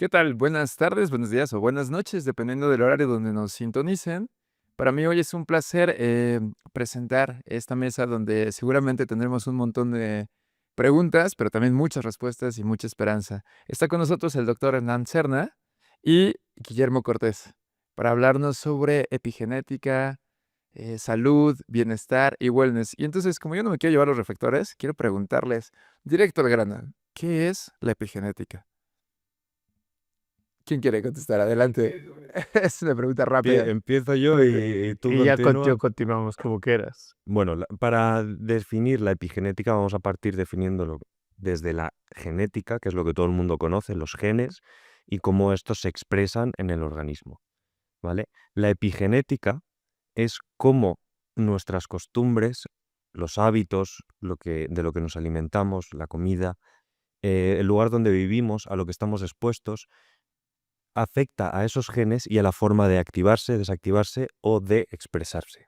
¿Qué tal? Buenas tardes, buenos días o buenas noches, dependiendo del horario donde nos sintonicen. Para mí hoy es un placer presentar esta mesa donde seguramente tendremos un montón de preguntas, pero también muchas respuestas y mucha esperanza. Está con nosotros el doctor Hernán Cerna y Guillermo Cortés para hablarnos sobre epigenética, salud, bienestar y wellness. Y entonces, como yo no me quiero llevar los reflectores, quiero preguntarles directo al grano, ¿qué es la epigenética? ¿Quién quiere contestar? Adelante. Es una pregunta rápida. Empiezo yo y tú Y ya continúas. continuamos como quieras. Bueno, para definir la epigenética vamos a partir definiéndolo desde la genética, que es lo que todo el mundo conoce, los genes, y cómo estos se expresan en el organismo, ¿vale? La epigenética es cómo nuestras costumbres, los hábitos, de lo que nos alimentamos, la comida, el lugar donde vivimos, a lo que estamos expuestos, afecta a esos genes y a la forma de activarse, desactivarse o de expresarse.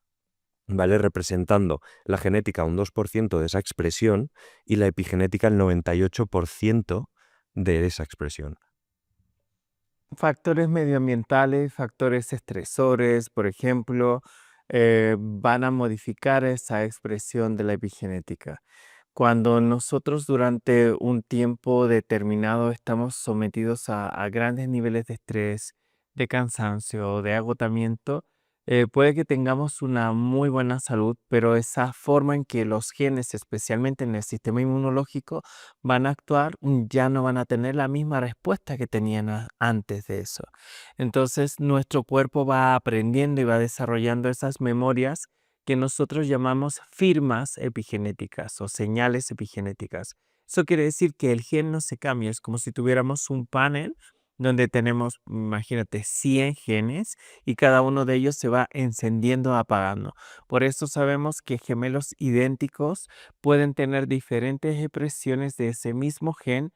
¿Vale? Representando la genética un 2% de esa expresión y la epigenética el 98% de esa expresión. Factores medioambientales, factores estresores, por ejemplo, van a modificar esa expresión de la epigenética. Cuando nosotros durante un tiempo determinado estamos sometidos a grandes niveles de estrés, de cansancio, de agotamiento, puede que tengamos una muy buena salud, pero esa forma en que los genes, especialmente en el sistema inmunológico, van a actuar, ya no van a tener la misma respuesta que tenían antes de eso. Entonces, nuestro cuerpo va aprendiendo y va desarrollando esas memorias que nosotros llamamos firmas epigenéticas o señales epigenéticas. Eso quiere decir que el gen no se cambia, es como si tuviéramos un panel donde tenemos, imagínate, 100 genes y cada uno de ellos se va encendiendo, apagando. Por eso sabemos que gemelos idénticos pueden tener diferentes expresiones de ese mismo gen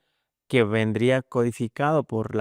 que vendría codificado por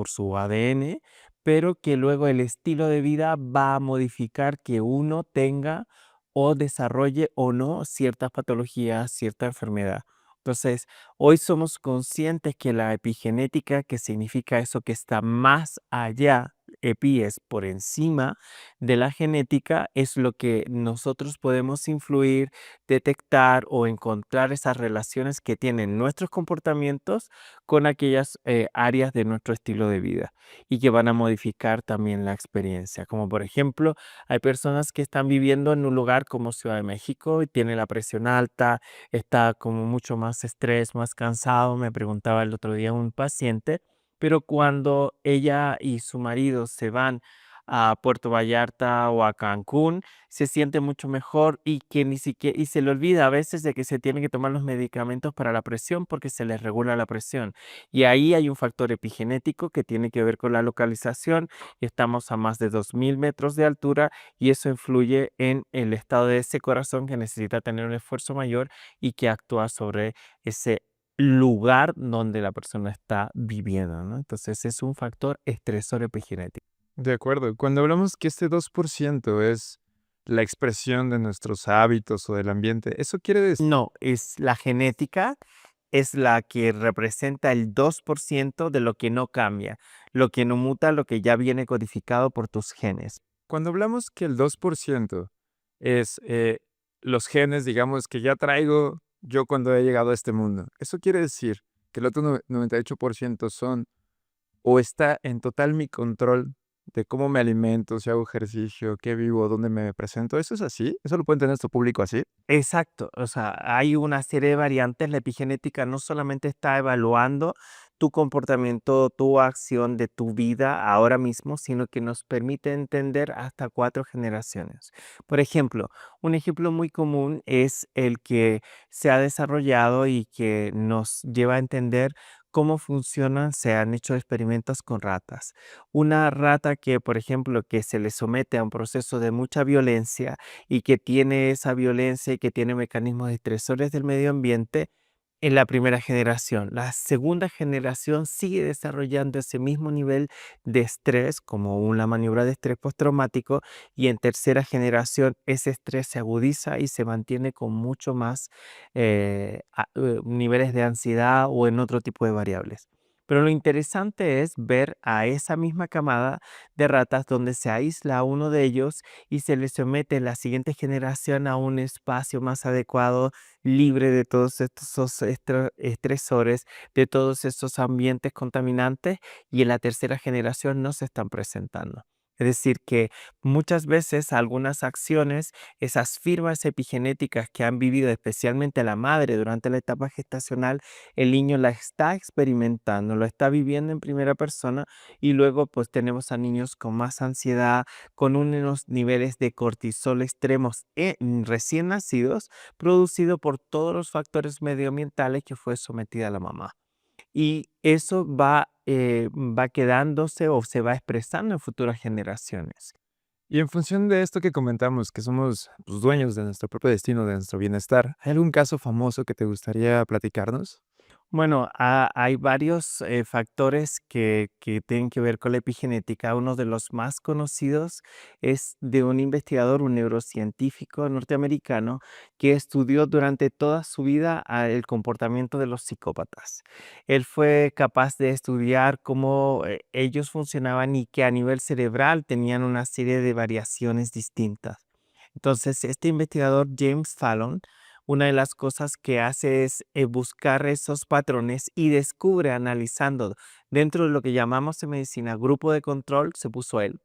su ADN, pero que luego el estilo de vida va a modificar que uno tenga o desarrolle o no ciertas patologías, cierta enfermedad. Entonces, hoy somos conscientes que la epigenética, que significa eso que está más allá, epi es por encima de la genética, es lo que nosotros podemos influir, detectar o encontrar esas relaciones que tienen nuestros comportamientos con aquellas áreas de nuestro estilo de vida y que van a modificar también la experiencia. Como por ejemplo, hay personas que están viviendo en un lugar como Ciudad de México y tienen la presión alta, está como mucho más estrés, más cansado. Me preguntaba el otro día un paciente, pero cuando ella y su marido se van a Puerto Vallarta o a Cancún, se siente mucho mejor y que ni siquiera, y se le olvida a veces de que se tienen que tomar los medicamentos para la presión porque se les regula la presión. Y ahí hay un factor epigenético que tiene que ver con la localización. Estamos a más de 2000 metros de altura y eso influye en el estado de ese corazón que necesita tener un esfuerzo mayor y que actúa sobre ese lugar donde la persona está viviendo, ¿no? Entonces es un factor estresor epigenético. De acuerdo. Cuando hablamos que este 2% es la expresión de nuestros hábitos o del ambiente, ¿eso quiere decir? No, es la genética, es la que representa el 2% de lo que no cambia, lo que no muta, lo que ya viene codificado por tus genes. Cuando hablamos que el 2% es los genes, digamos, que ya traigo yo cuando he llegado a este mundo, ¿eso quiere decir que el otro 98% son o está en total mi control de cómo me alimento, si hago ejercicio, qué vivo, dónde me presento? ¿Eso es así? ¿Eso lo puede entender nuestro público así? Exacto, o sea, hay una serie de variantes. La epigenética no solamente está evaluando tu comportamiento, tu acción de tu vida ahora mismo, sino que nos permite entender hasta 4 generaciones. Por ejemplo, un ejemplo muy común es el que se ha desarrollado y que nos lleva a entender cómo funcionan, se han hecho experimentos con ratas. Una rata que, por ejemplo, que se le somete a un proceso de mucha violencia, y que tiene esa violencia y que tiene mecanismos estresores del medio ambiente en la primera generación. La segunda generación sigue desarrollando ese mismo nivel de estrés como una maniobra de estrés postraumático y en tercera generación ese estrés se agudiza y se mantiene con mucho más niveles de ansiedad o en otro tipo de variables. Pero lo interesante es ver a esa misma camada de ratas donde se aísla a uno de ellos y se le somete la siguiente generación a un espacio más adecuado, libre de todos estos estresores, de todos estos ambientes contaminantes, y en la tercera generación no se están presentando. Es decir, que muchas veces algunas acciones, esas firmas epigenéticas que han vivido especialmente la madre durante la etapa gestacional, el niño la está experimentando, lo está viviendo en primera persona, y luego pues tenemos a niños con más ansiedad, con unos niveles de cortisol extremos recién nacidos, producido por todos los factores medioambientales que fue sometida la mamá. Y eso va quedándose o se va expresando en futuras generaciones. Y en función de esto que comentamos, que somos pues, dueños de nuestro propio destino, de nuestro bienestar, ¿hay algún caso famoso que te gustaría platicarnos? Bueno, hay varios factores que tienen que ver con la epigenética. Uno de los más conocidos es de un investigador, un neurocientífico norteamericano, que estudió durante toda su vida el comportamiento de los psicópatas. Él fue capaz de estudiar cómo ellos funcionaban y que a nivel cerebral tenían una serie de variaciones distintas. Entonces, este investigador, James Fallon, una de las cosas que hace es buscar esos patrones y descubre, analizando dentro de lo que llamamos en medicina grupo de control, se puso él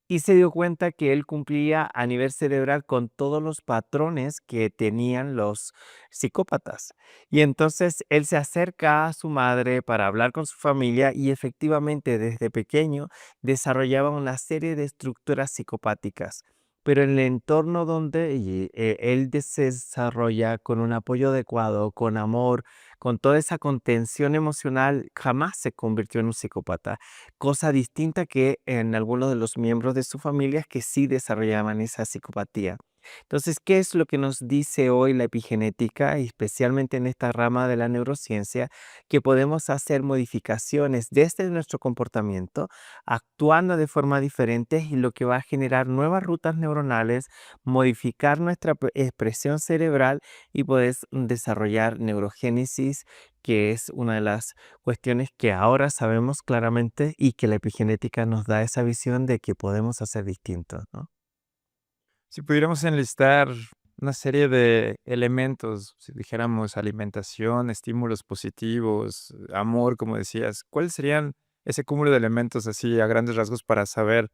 y se dio cuenta que él cumplía a nivel cerebral con todos los patrones que tenían los psicópatas. Y entonces él se acerca a su madre para hablar con su familia y efectivamente desde pequeño desarrollaba una serie de estructuras psicopáticas. Pero en el entorno donde él se desarrolla con un apoyo adecuado, con amor, con toda esa contención emocional, jamás se convirtió en un psicópata, cosa distinta que en algunos de los miembros de su familia que sí desarrollaban esa psicopatía. Entonces, ¿qué es lo que nos dice hoy la epigenética, y especialmente en esta rama de la neurociencia? Que podemos hacer modificaciones desde nuestro comportamiento, actuando de forma diferente, y lo que va a generar nuevas rutas neuronales, modificar nuestra expresión cerebral y poder desarrollar neurogénesis, que es una de las cuestiones que ahora sabemos claramente y que la epigenética nos da esa visión de que podemos hacer distintos, ¿no? Si pudiéramos enlistar una serie de elementos, si dijéramos alimentación, estímulos positivos, amor, como decías, ¿cuáles serían ese cúmulo de elementos así a grandes rasgos para saber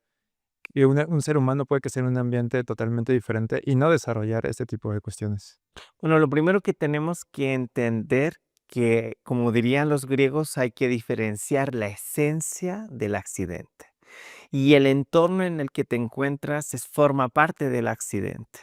que un ser humano puede crecer en un ambiente totalmente diferente y no desarrollar este tipo de cuestiones? Bueno, lo primero que tenemos que entender que, como dirían los griegos, hay que diferenciar la esencia del accidente. Y el entorno en el que te encuentras forma parte del accidente,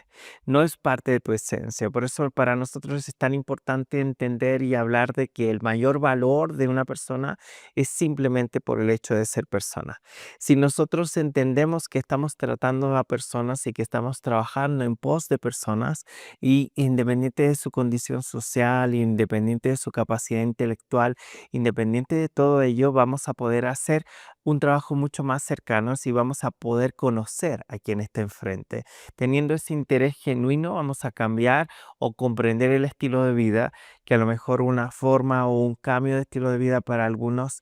no es parte de tu esencia. Por eso para nosotros es tan importante entender y hablar de que el mayor valor de una persona es simplemente por el hecho de ser persona. Si nosotros entendemos que estamos tratando a personas y que estamos trabajando en pos de personas, y independiente de su condición social, independiente de su capacidad intelectual, independiente de todo ello, vamos a poder hacer un trabajo mucho más cercano si vamos a poder conocer a quien está enfrente. Teniendo ese interés genuino, vamos a cambiar o comprender el estilo de vida, que a lo mejor una forma o un cambio de estilo de vida para algunas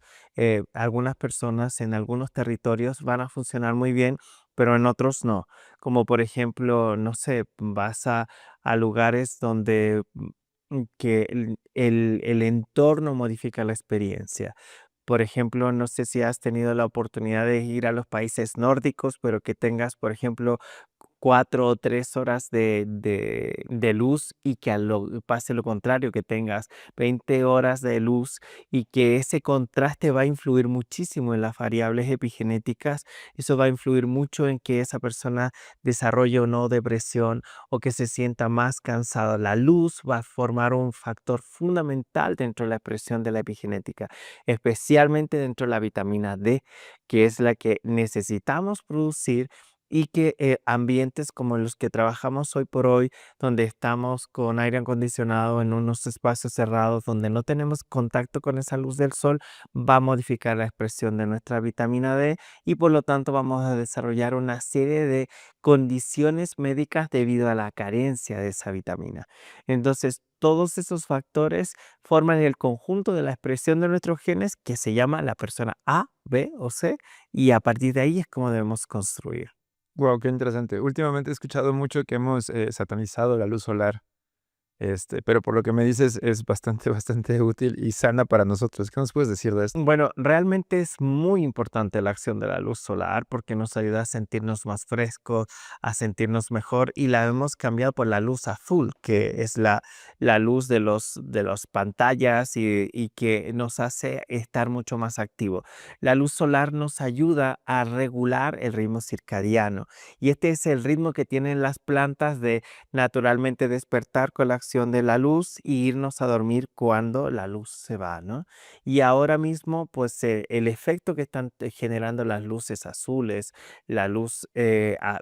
personas en algunos territorios van a funcionar muy bien, pero en otros no. Como por ejemplo, no sé, vas a lugares donde que el entorno modifica la experiencia. Por ejemplo, no sé si has tenido la oportunidad de ir a los países nórdicos, pero que tengas, por ejemplo, 4 o 3 horas de luz, y que pase lo contrario, que tengas 20 horas de luz, y que ese contraste va a influir muchísimo en las variables epigenéticas. Eso va a influir mucho en que esa persona desarrolle o no depresión, o que se sienta más cansado. La luz va a formar un factor fundamental dentro de la expresión de la epigenética, especialmente dentro de la vitamina D, que es la que necesitamos producir y que ambientes como los que trabajamos hoy por hoy, donde estamos con aire acondicionado en unos espacios cerrados, donde no tenemos contacto con esa luz del sol, va a modificar la expresión de nuestra vitamina D y por lo tanto vamos a desarrollar una serie de condiciones médicas debido a la carencia de esa vitamina. Entonces, todos esos factores forman el conjunto de la expresión de nuestros genes que se llama la persona A, B o C, y a partir de ahí es como debemos construir. Wow, qué interesante. Últimamente he escuchado mucho que hemos satanizado la luz solar, pero por lo que me dices es bastante, bastante útil y sana para nosotros. ¿Qué nos puedes decir de esto? Bueno, realmente es muy importante la acción de la luz solar porque nos ayuda a sentirnos más frescos, a sentirnos mejor y la hemos cambiado por la luz azul, que es la luz de los pantallas y que nos hace estar mucho más activos. La luz solar nos ayuda a regular el ritmo circadiano y este es el ritmo que tienen las plantas de naturalmente despertar con la acción de la luz y irnos a dormir cuando la luz se va, ¿no? Y ahora mismo, pues el efecto que están generando las luces azules, la luz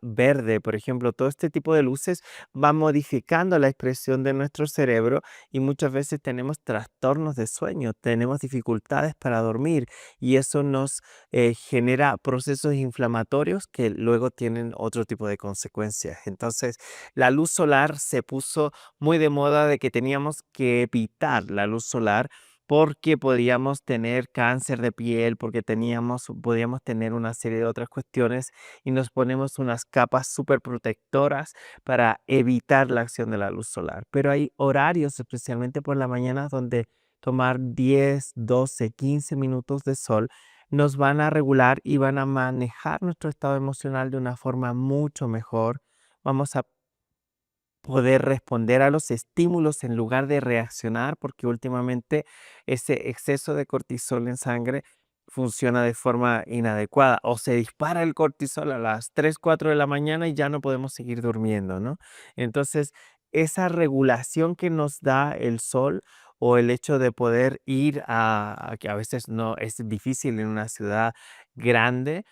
verde, por ejemplo, todo este tipo de luces va modificando la expresión de nuestro cerebro y muchas veces tenemos trastornos de sueño, tenemos dificultades para dormir y eso nos genera procesos inflamatorios que luego tienen otro tipo de consecuencias. Entonces, la luz solar se puso muy de moda de que teníamos que evitar la luz solar porque podíamos tener cáncer de piel, porque podíamos tener una serie de otras cuestiones y nos ponemos unas capas súper protectoras para evitar la acción de la luz solar. Pero hay horarios, especialmente por la mañana, donde tomar 10, 12, 15 minutos de sol nos van a regular y van a manejar nuestro estado emocional de una forma mucho mejor. Vamos a poder responder a los estímulos en lugar de reaccionar, porque últimamente ese exceso de cortisol en sangre funciona de forma inadecuada o se dispara el cortisol a las 3, 4 de la mañana y ya no podemos seguir durmiendo, ¿no? Entonces, esa regulación que nos da el sol o el hecho de poder ir a que a veces no es difícil en una ciudad grande,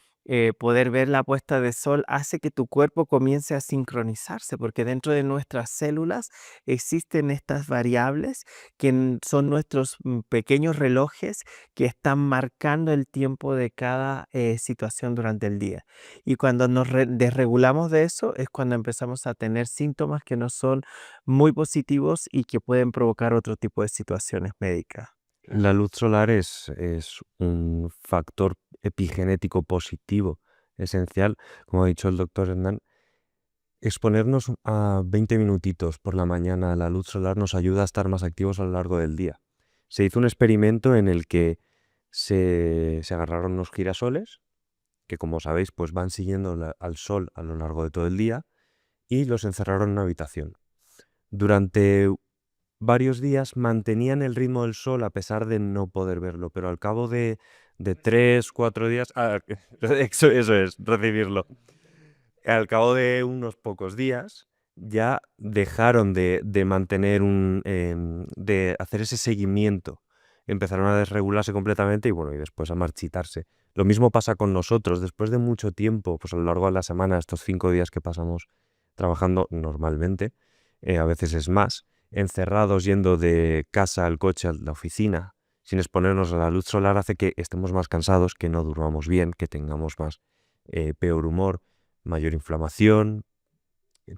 poder ver la puesta de sol hace que tu cuerpo comience a sincronizarse, porque dentro de nuestras células existen estas variables que son nuestros pequeños relojes que están marcando el tiempo de cada situación durante el día. Y cuando nos desregulamos de eso es cuando empezamos a tener síntomas que no son muy positivos y que pueden provocar otro tipo de situaciones médicas. La luz solar es un factor epigenético positivo esencial, como ha dicho el doctor Hernán. Exponernos a 20 minutitos por la mañana a la luz solar nos ayuda a estar más activos a lo largo del día. Se hizo un experimento en el que se agarraron unos girasoles, que como sabéis pues van siguiendo al sol a lo largo de todo el día, y los encerraron en una habitación. Durante varios días mantenían el ritmo del sol a pesar de no poder verlo, pero al cabo de 3, 4 días, eso es, recibirlo. Al cabo de unos pocos días ya dejaron de mantener de hacer ese seguimiento. Empezaron a desregularse completamente y bueno, y después a marchitarse. Lo mismo pasa con nosotros. Después de mucho tiempo, pues a lo largo de la semana, estos 5 días que pasamos trabajando normalmente, a veces es más, encerrados yendo de casa al coche a la oficina, sin exponernos a la luz solar, hace que estemos más cansados, que no durmamos bien, que tengamos peor humor, mayor inflamación,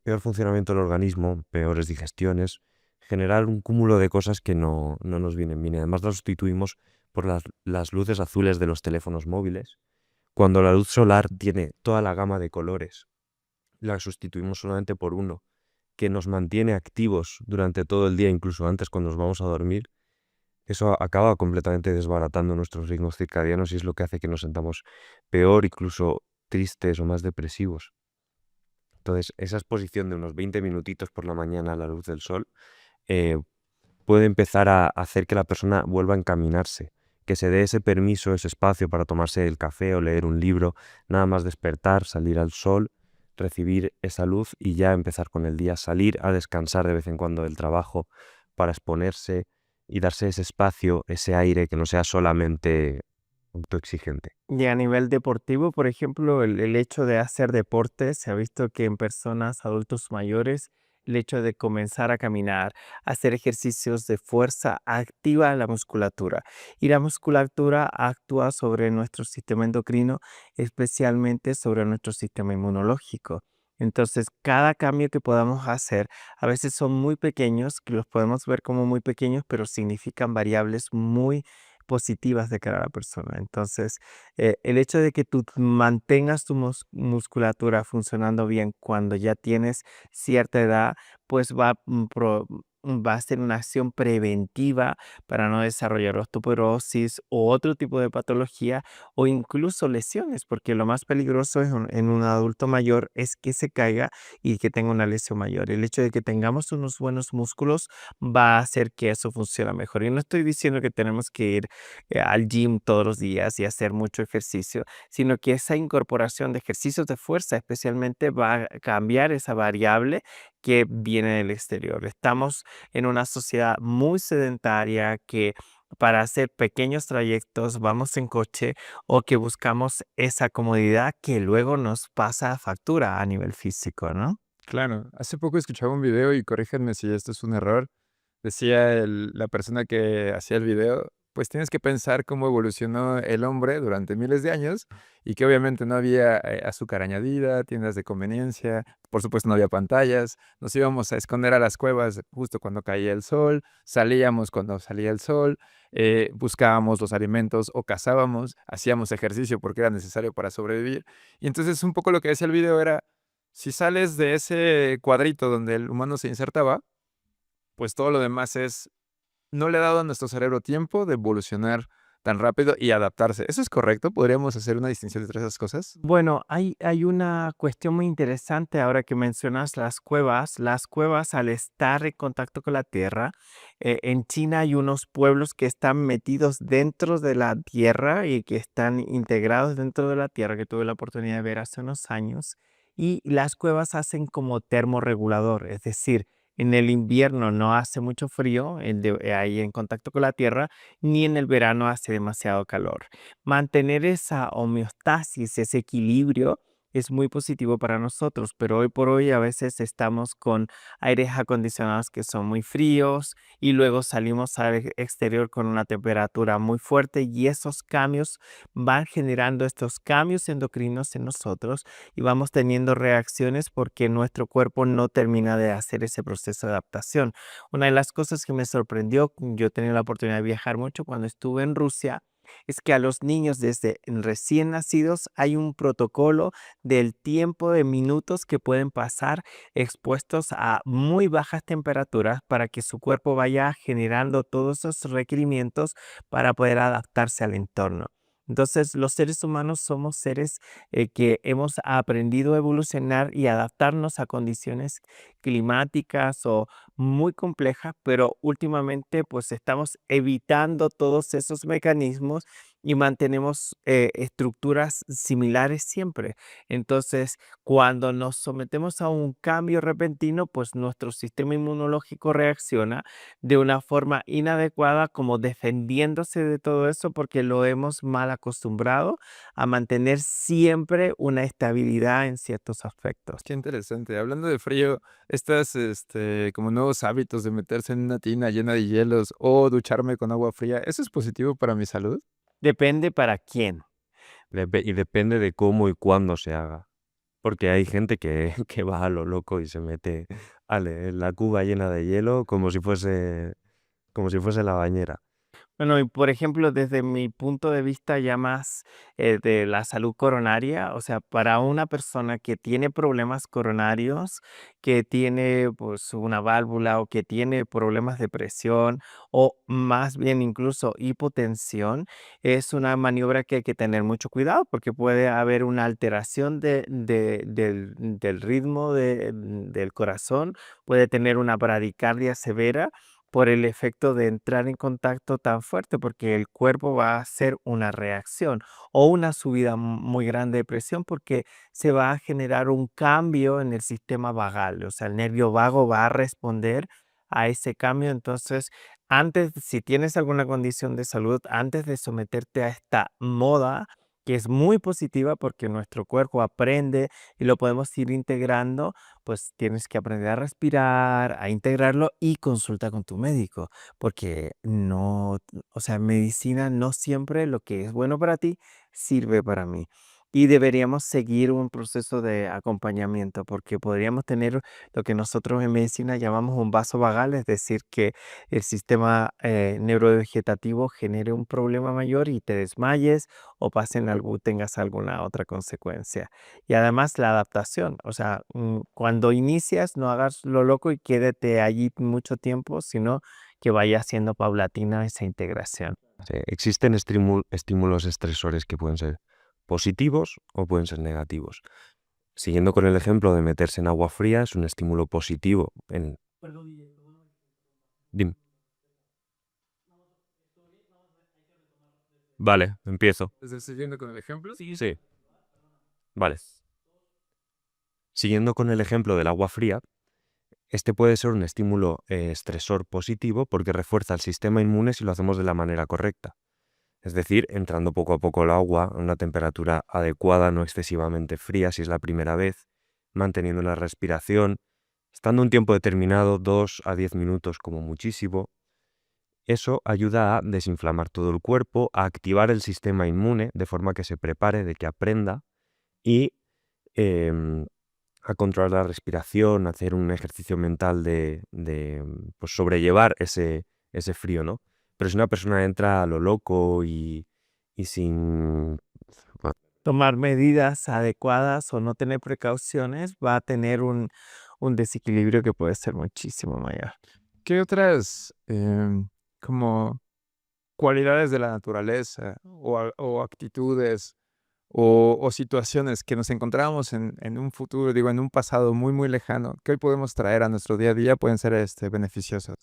peor funcionamiento del organismo, peores digestiones, generar un cúmulo de cosas que no nos vienen bien. Y además las sustituimos por las luces azules de los teléfonos móviles. Cuando la luz solar tiene toda la gama de colores, la sustituimos solamente por uno, que nos mantiene activos durante todo el día, incluso antes cuando nos vamos a dormir. Eso acaba completamente desbaratando nuestros ritmos circadianos y es lo que hace que nos sentamos peor, incluso tristes o más depresivos. Entonces, esa exposición de unos 20 minutitos por la mañana a la luz del sol eh, puede empezar a hacer que la persona vuelva a encaminarse, que se dé ese permiso, ese espacio para tomarse el café o leer un libro, nada más despertar, salir al sol, recibir esa luz y ya empezar con el día, salir a descansar de vez en cuando del trabajo para exponerse y darse ese espacio, ese aire que no sea solamente autoexigente. Y a nivel deportivo, por ejemplo, el hecho de hacer deporte, se ha visto que en personas adultos mayores, el hecho de comenzar a caminar, hacer ejercicios de fuerza, activa la musculatura. Y la musculatura actúa sobre nuestro sistema endocrino, especialmente sobre nuestro sistema inmunológico. Entonces, cada cambio que podamos hacer, a veces son muy pequeños, que los podemos ver como muy pequeños, pero significan variables muy positivas de cara a la persona. Entonces, el hecho de que tú mantengas tu musculatura funcionando bien cuando ya tienes cierta edad, pues va a ser una acción preventiva para no desarrollar osteoporosis o otro tipo de patología o incluso lesiones, porque lo más peligroso en un adulto mayor es que se caiga y que tenga una lesión mayor. El hecho de que tengamos unos buenos músculos va a hacer que eso funcione mejor. Y no estoy diciendo que tenemos que ir al gym todos los días y hacer mucho ejercicio, sino que esa incorporación de ejercicios de fuerza especialmente va a cambiar esa variable que viene del exterior. Estamos en una sociedad muy sedentaria que para hacer pequeños trayectos vamos en coche o que buscamos esa comodidad que luego nos pasa factura a nivel físico, ¿no? Claro, hace poco escuchaba un video y corríjanme si esto es un error. Decía la persona que hacía el video, pues tienes que pensar cómo evolucionó el hombre durante miles de años y que obviamente no había azúcar añadida, tiendas de conveniencia, por supuesto no había pantallas, nos íbamos a esconder a las cuevas justo cuando caía el sol, salíamos cuando salía el sol, buscábamos los alimentos o cazábamos, hacíamos ejercicio porque era necesario para sobrevivir. Y entonces un poco lo que decía el video era, si sales de ese cuadrito donde el humano se insertaba, pues todo lo demás no le ha dado a nuestro cerebro tiempo de evolucionar tan rápido y adaptarse. ¿Eso es correcto? ¿Podríamos hacer una distinción entre esas cosas? Bueno, hay una cuestión muy interesante ahora que mencionas las cuevas. Las cuevas, al estar en contacto con la tierra, en China hay unos pueblos que están metidos dentro de la tierra y que están integrados dentro de la tierra, que tuve la oportunidad de ver hace unos años. Y las cuevas hacen como termorregulador, es decir, en el invierno no hace mucho frío ahí en contacto con la tierra, ni en el verano hace demasiado calor. Mantener esa homeostasis, ese equilibrio, es muy positivo para nosotros, pero hoy por hoy a veces estamos con aires acondicionados que son muy fríos y luego salimos al exterior con una temperatura muy fuerte y esos cambios van generando estos cambios endocrinos en nosotros y vamos teniendo reacciones porque nuestro cuerpo no termina de hacer ese proceso de adaptación. Una de las cosas que me sorprendió, yo he tenido la oportunidad de viajar mucho cuando estuve en Rusia, es que a los niños desde recién nacidos hay un protocolo del tiempo de minutos que pueden pasar expuestos a muy bajas temperaturas para que su cuerpo vaya generando todos esos requerimientos para poder adaptarse al entorno. Entonces, los seres humanos somos seres que hemos aprendido a evolucionar y adaptarnos a condiciones climáticas o muy complejas, pero últimamente pues estamos evitando todos esos mecanismos y mantenemos estructuras similares siempre. Entonces, cuando nos sometemos a un cambio repentino, pues nuestro sistema inmunológico reacciona de una forma inadecuada, como defendiéndose de todo eso porque lo hemos mal acostumbrado a mantener siempre una estabilidad en ciertos aspectos. Qué interesante. Hablando de frío, estas, como nuevos hábitos de meterse en una tina llena de hielos o ducharme con agua fría, ¿eso es positivo para mi salud? Depende para quién. Y depende de cómo y cuándo se haga. Porque hay gente que, que va a lo loco y se mete la cuba llena de hielo como si fuese la bañera. Bueno, y por ejemplo, desde mi punto de vista ya más de la salud coronaria, o sea, para una persona que tiene problemas coronarios, que tiene pues una válvula o que tiene problemas de presión o más bien incluso hipotensión, es una maniobra que hay que tener mucho cuidado porque puede haber una alteración del ritmo del corazón, puede tener una bradicardia severa por el efecto de entrar en contacto tan fuerte, porque el cuerpo va a hacer una reacción o una subida muy grande de presión, porque se va a generar un cambio en el sistema vagal, o sea, el nervio vago va a responder a ese cambio, entonces si tienes alguna condición de salud, antes de someterte a esta moda, que es muy positiva porque nuestro cuerpo aprende y lo podemos ir integrando, pues tienes que aprender a respirar, a integrarlo y consulta con tu médico, porque no, o sea, en medicina no siempre lo que es bueno para ti sirve para mí. Y deberíamos seguir un proceso de acompañamiento porque podríamos tener lo que nosotros en medicina llamamos un vaso vagal, es decir, que el sistema neurovegetativo genere un problema mayor y te desmayes o tengas alguna otra consecuencia. Y además la adaptación, o sea, cuando inicias no hagas lo loco y quédate allí mucho tiempo, sino que vaya siendo paulatina esa integración. Sí, existen estímulos estresores que pueden ser positivos o pueden ser negativos. Siguiendo con el ejemplo de meterse en agua fría, es un estímulo positivo. Dime. Vale, empiezo. ¿Estás siguiendo con el ejemplo? Sí. Vale. Siguiendo con el ejemplo del agua fría, este puede ser un estímulo estresor positivo porque refuerza el sistema inmune si lo hacemos de la manera correcta. Es decir, entrando poco a poco el agua a una temperatura adecuada, no excesivamente fría si es la primera vez, manteniendo la respiración, estando un tiempo determinado, 2 a 10 minutos como muchísimo. Eso ayuda a desinflamar todo el cuerpo, a activar el sistema inmune de forma que se prepare, de que aprenda y em, a controlar la respiración, hacer un ejercicio mental de pues, sobrellevar ese frío, ¿no? Pero si una persona entra a lo loco y sin... Tomar medidas adecuadas o no tener precauciones va a tener un desequilibrio que puede ser muchísimo mayor. ¿Qué otras como cualidades de la naturaleza o actitudes o situaciones que nos encontramos en un futuro, digo, en un pasado muy, muy lejano, que hoy podemos traer a nuestro día a día, pueden ser beneficiosas?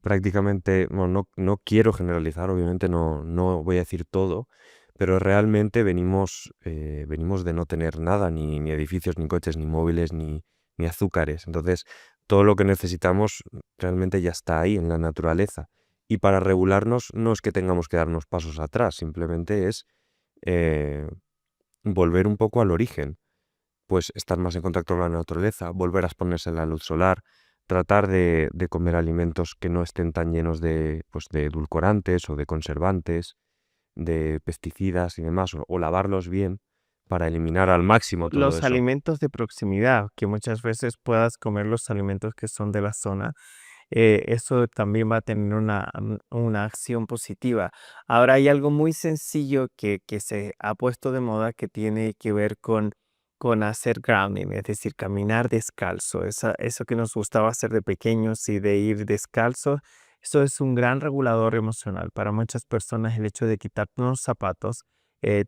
prácticamente, bueno, no quiero generalizar, obviamente no voy a decir todo, pero realmente venimos de no tener nada, ni edificios, ni coches, ni móviles, ni azúcares. Entonces, todo lo que necesitamos realmente ya está ahí en la naturaleza. Y para regularnos no es que tengamos que darnos pasos atrás, simplemente es eh, volver un poco al origen, pues estar más en contacto con la naturaleza, volver a exponerse a la luz solar, tratar de comer alimentos que no estén tan llenos pues, de edulcorantes o de conservantes, de pesticidas y demás, o lavarlos bien para eliminar al máximo todo Los eso. alimentos de proximidad, que muchas veces puedas comer los alimentos que son de la zona, eso también va a tener una acción positiva. Ahora hay algo muy sencillo que se ha puesto de moda que tiene que ver con hacer grounding, es decir, caminar descalzo. Eso que nos gustaba hacer de pequeños y de ir descalzo, eso es un gran regulador emocional. Para muchas personas el hecho de quitarnos los zapatos,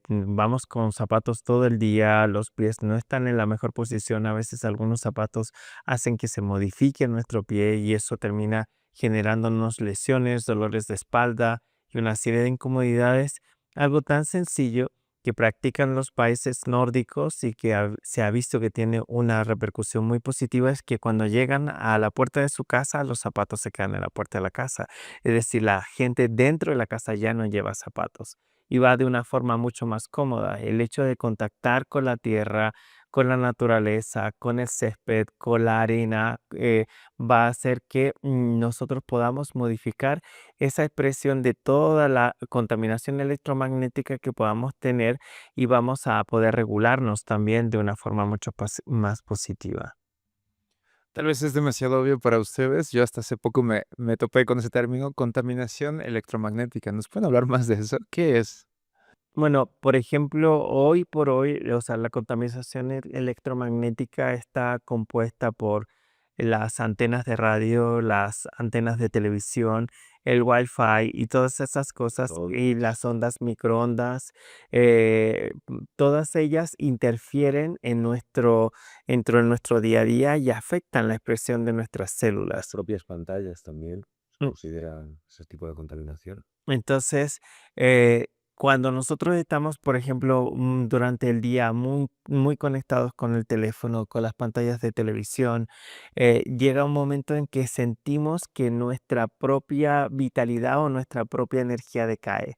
vamos con zapatos todo el día, los pies no están en la mejor posición, a veces algunos zapatos hacen que se modifique nuestro pie y eso termina generándonos lesiones, dolores de espalda y una serie de incomodidades. Algo tan sencillo que practican los países nórdicos y que se ha visto que tiene una repercusión muy positiva es que cuando llegan a la puerta de su casa, los zapatos se quedan en la puerta de la casa. Es decir, la gente dentro de la casa ya no lleva zapatos y va de una forma mucho más cómoda. El hecho de contactar con la tierra, con la naturaleza, con el césped, con la arena, va a hacer que nosotros podamos modificar esa expresión de toda la contaminación electromagnética que podamos tener y vamos a poder regularnos también de una forma mucho más positiva. Tal vez es demasiado obvio para ustedes. Yo hasta hace poco me topé con ese término, contaminación electromagnética. ¿Nos pueden hablar más de eso? ¿Qué es? Bueno, por ejemplo, hoy por hoy, o sea, la contaminación electromagnética está compuesta por las antenas de radio, las antenas de televisión, el Wi-Fi y todas esas cosas, Todo. y las ondas microondas, todas ellas interfieren en nuestro día a día y afectan la expresión de nuestras células. Las propias pantallas también se Mm. consideran ese tipo de contaminación. Entonces, eh, Cuando nosotros estamos, por ejemplo, durante el día muy conectados con el teléfono, con las pantallas de televisión, llega un momento en que sentimos que nuestra propia vitalidad o nuestra propia energía decae.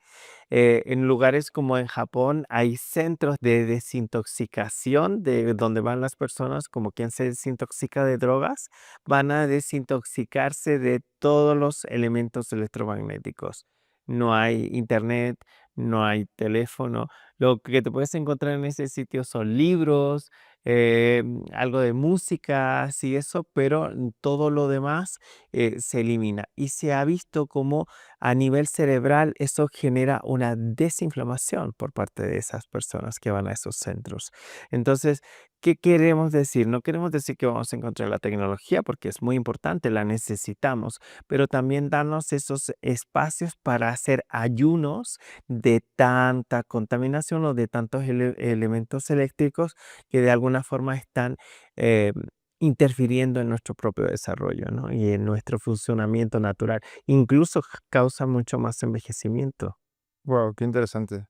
En lugares como en Japón hay centros de desintoxicación de donde van las personas, como quien se desintoxica de drogas, van a desintoxicarse de todos los elementos electromagnéticos. No hay internet, no hay teléfono. Lo que te puedes encontrar en ese sitio son libros, algo de música, así eso, pero todo lo demás se elimina. Y se ha visto como a nivel cerebral eso genera una desinflamación por parte de esas personas que van a esos centros. Entonces, ¿qué queremos decir? No queremos decir que vamos a encontrar la tecnología porque es muy importante, la necesitamos, pero también darnos esos espacios para hacer ayunos de tanta contaminación o de tantos elementos eléctricos que de alguna forma están eh, interfiriendo en nuestro propio desarrollo, ¿no? Y en nuestro funcionamiento natural. Incluso causa mucho más envejecimiento. Wow, qué interesante.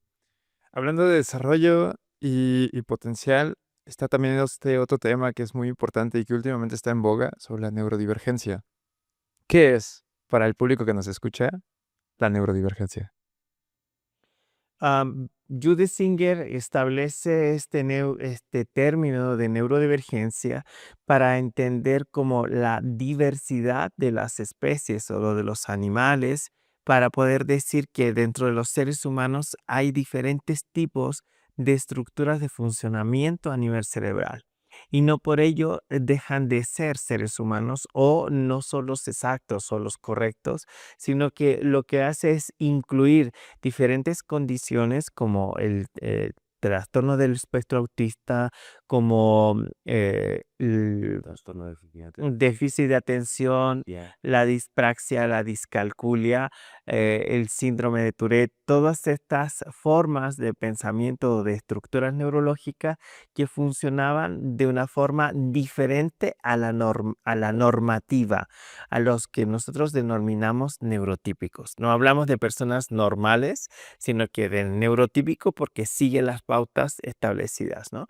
Hablando de desarrollo y potencial, está también este otro tema que es muy importante y que últimamente está en boga sobre la neurodivergencia. ¿Qué es, para el público que nos escucha, la neurodivergencia? Judith Singer establece este término de neurodivergencia para entender como la diversidad de las especies o lo de los animales, para poder decir que dentro de los seres humanos hay diferentes tipos de estructuras de funcionamiento a nivel cerebral. Y no por ello dejan de ser seres humanos o no son los exactos o los correctos, sino que lo que hace es incluir diferentes condiciones como el trastorno del espectro autista, como el Trastorno de déficit un déficit de atención, yeah. la dispraxia, la discalculia, el síndrome de Tourette, todas estas formas de pensamiento o de estructuras neurológicas que funcionaban de una forma diferente a a la normativa, a los que nosotros denominamos neurotípicos. No hablamos de personas normales, sino que de neurotípico porque sigue las pautas establecidas, ¿no?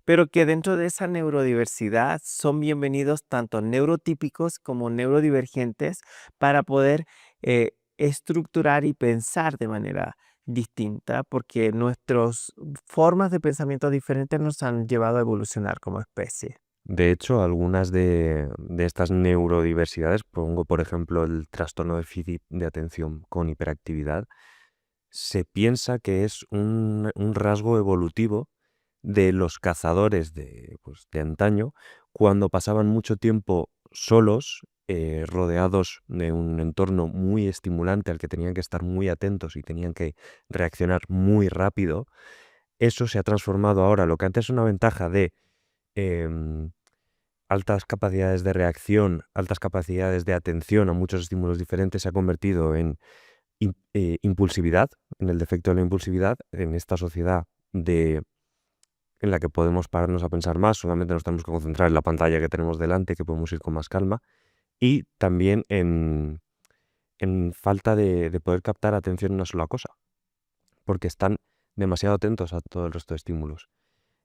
Pero que dentro de esa neurodiversidad son bienvenidos tanto neurotípicos como neurodivergentes para poder estructurar y pensar de manera distinta, porque nuestras formas de pensamiento diferentes nos han llevado a evolucionar como especie. De hecho, algunas de estas neurodiversidades, pongo por ejemplo el trastorno de déficit de atención con hiperactividad, se piensa que es un rasgo evolutivo de los cazadores pues, de antaño, cuando pasaban mucho tiempo solos, rodeados de un entorno muy estimulante al que tenían que estar muy atentos y tenían que reaccionar muy rápido. Eso se ha transformado ahora, lo que antes es una ventaja de em, altas capacidades de reacción, altas capacidades de atención a muchos estímulos diferentes, se ha convertido en impulsividad, en el defecto de la impulsividad, en esta sociedad en la que podemos pararnos a pensar más, solamente nos tenemos que concentrar en la pantalla que tenemos delante, que podemos ir con más calma, y también en falta de poder captar atención en una sola cosa, porque están demasiado atentos a todo el resto de estímulos.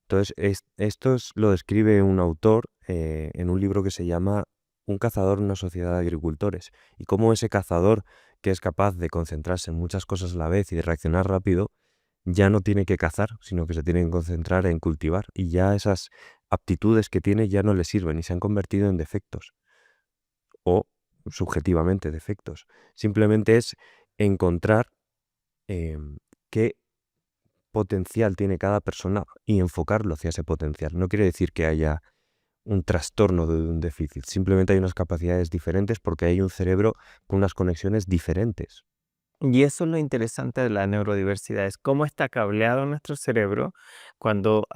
Entonces, lo describe un autor en un libro que se llama Un cazador en una sociedad de agricultores, y cómo ese cazador que es capaz de concentrarse en muchas cosas a la vez y de reaccionar rápido, ya no tiene que cazar, sino que se tiene que concentrar en cultivar, y ya esas aptitudes que tiene ya no le sirven y se han convertido en defectos, o subjetivamente defectos. Simplemente es encontrar qué potencial tiene cada persona y enfocarlo hacia ese potencial. No quiere decir que haya un trastorno de un déficit, simplemente hay unas capacidades diferentes porque hay un cerebro con unas conexiones diferentes. Y eso es lo interesante de la neurodiversidad, es cómo está cableado nuestro cerebro cuando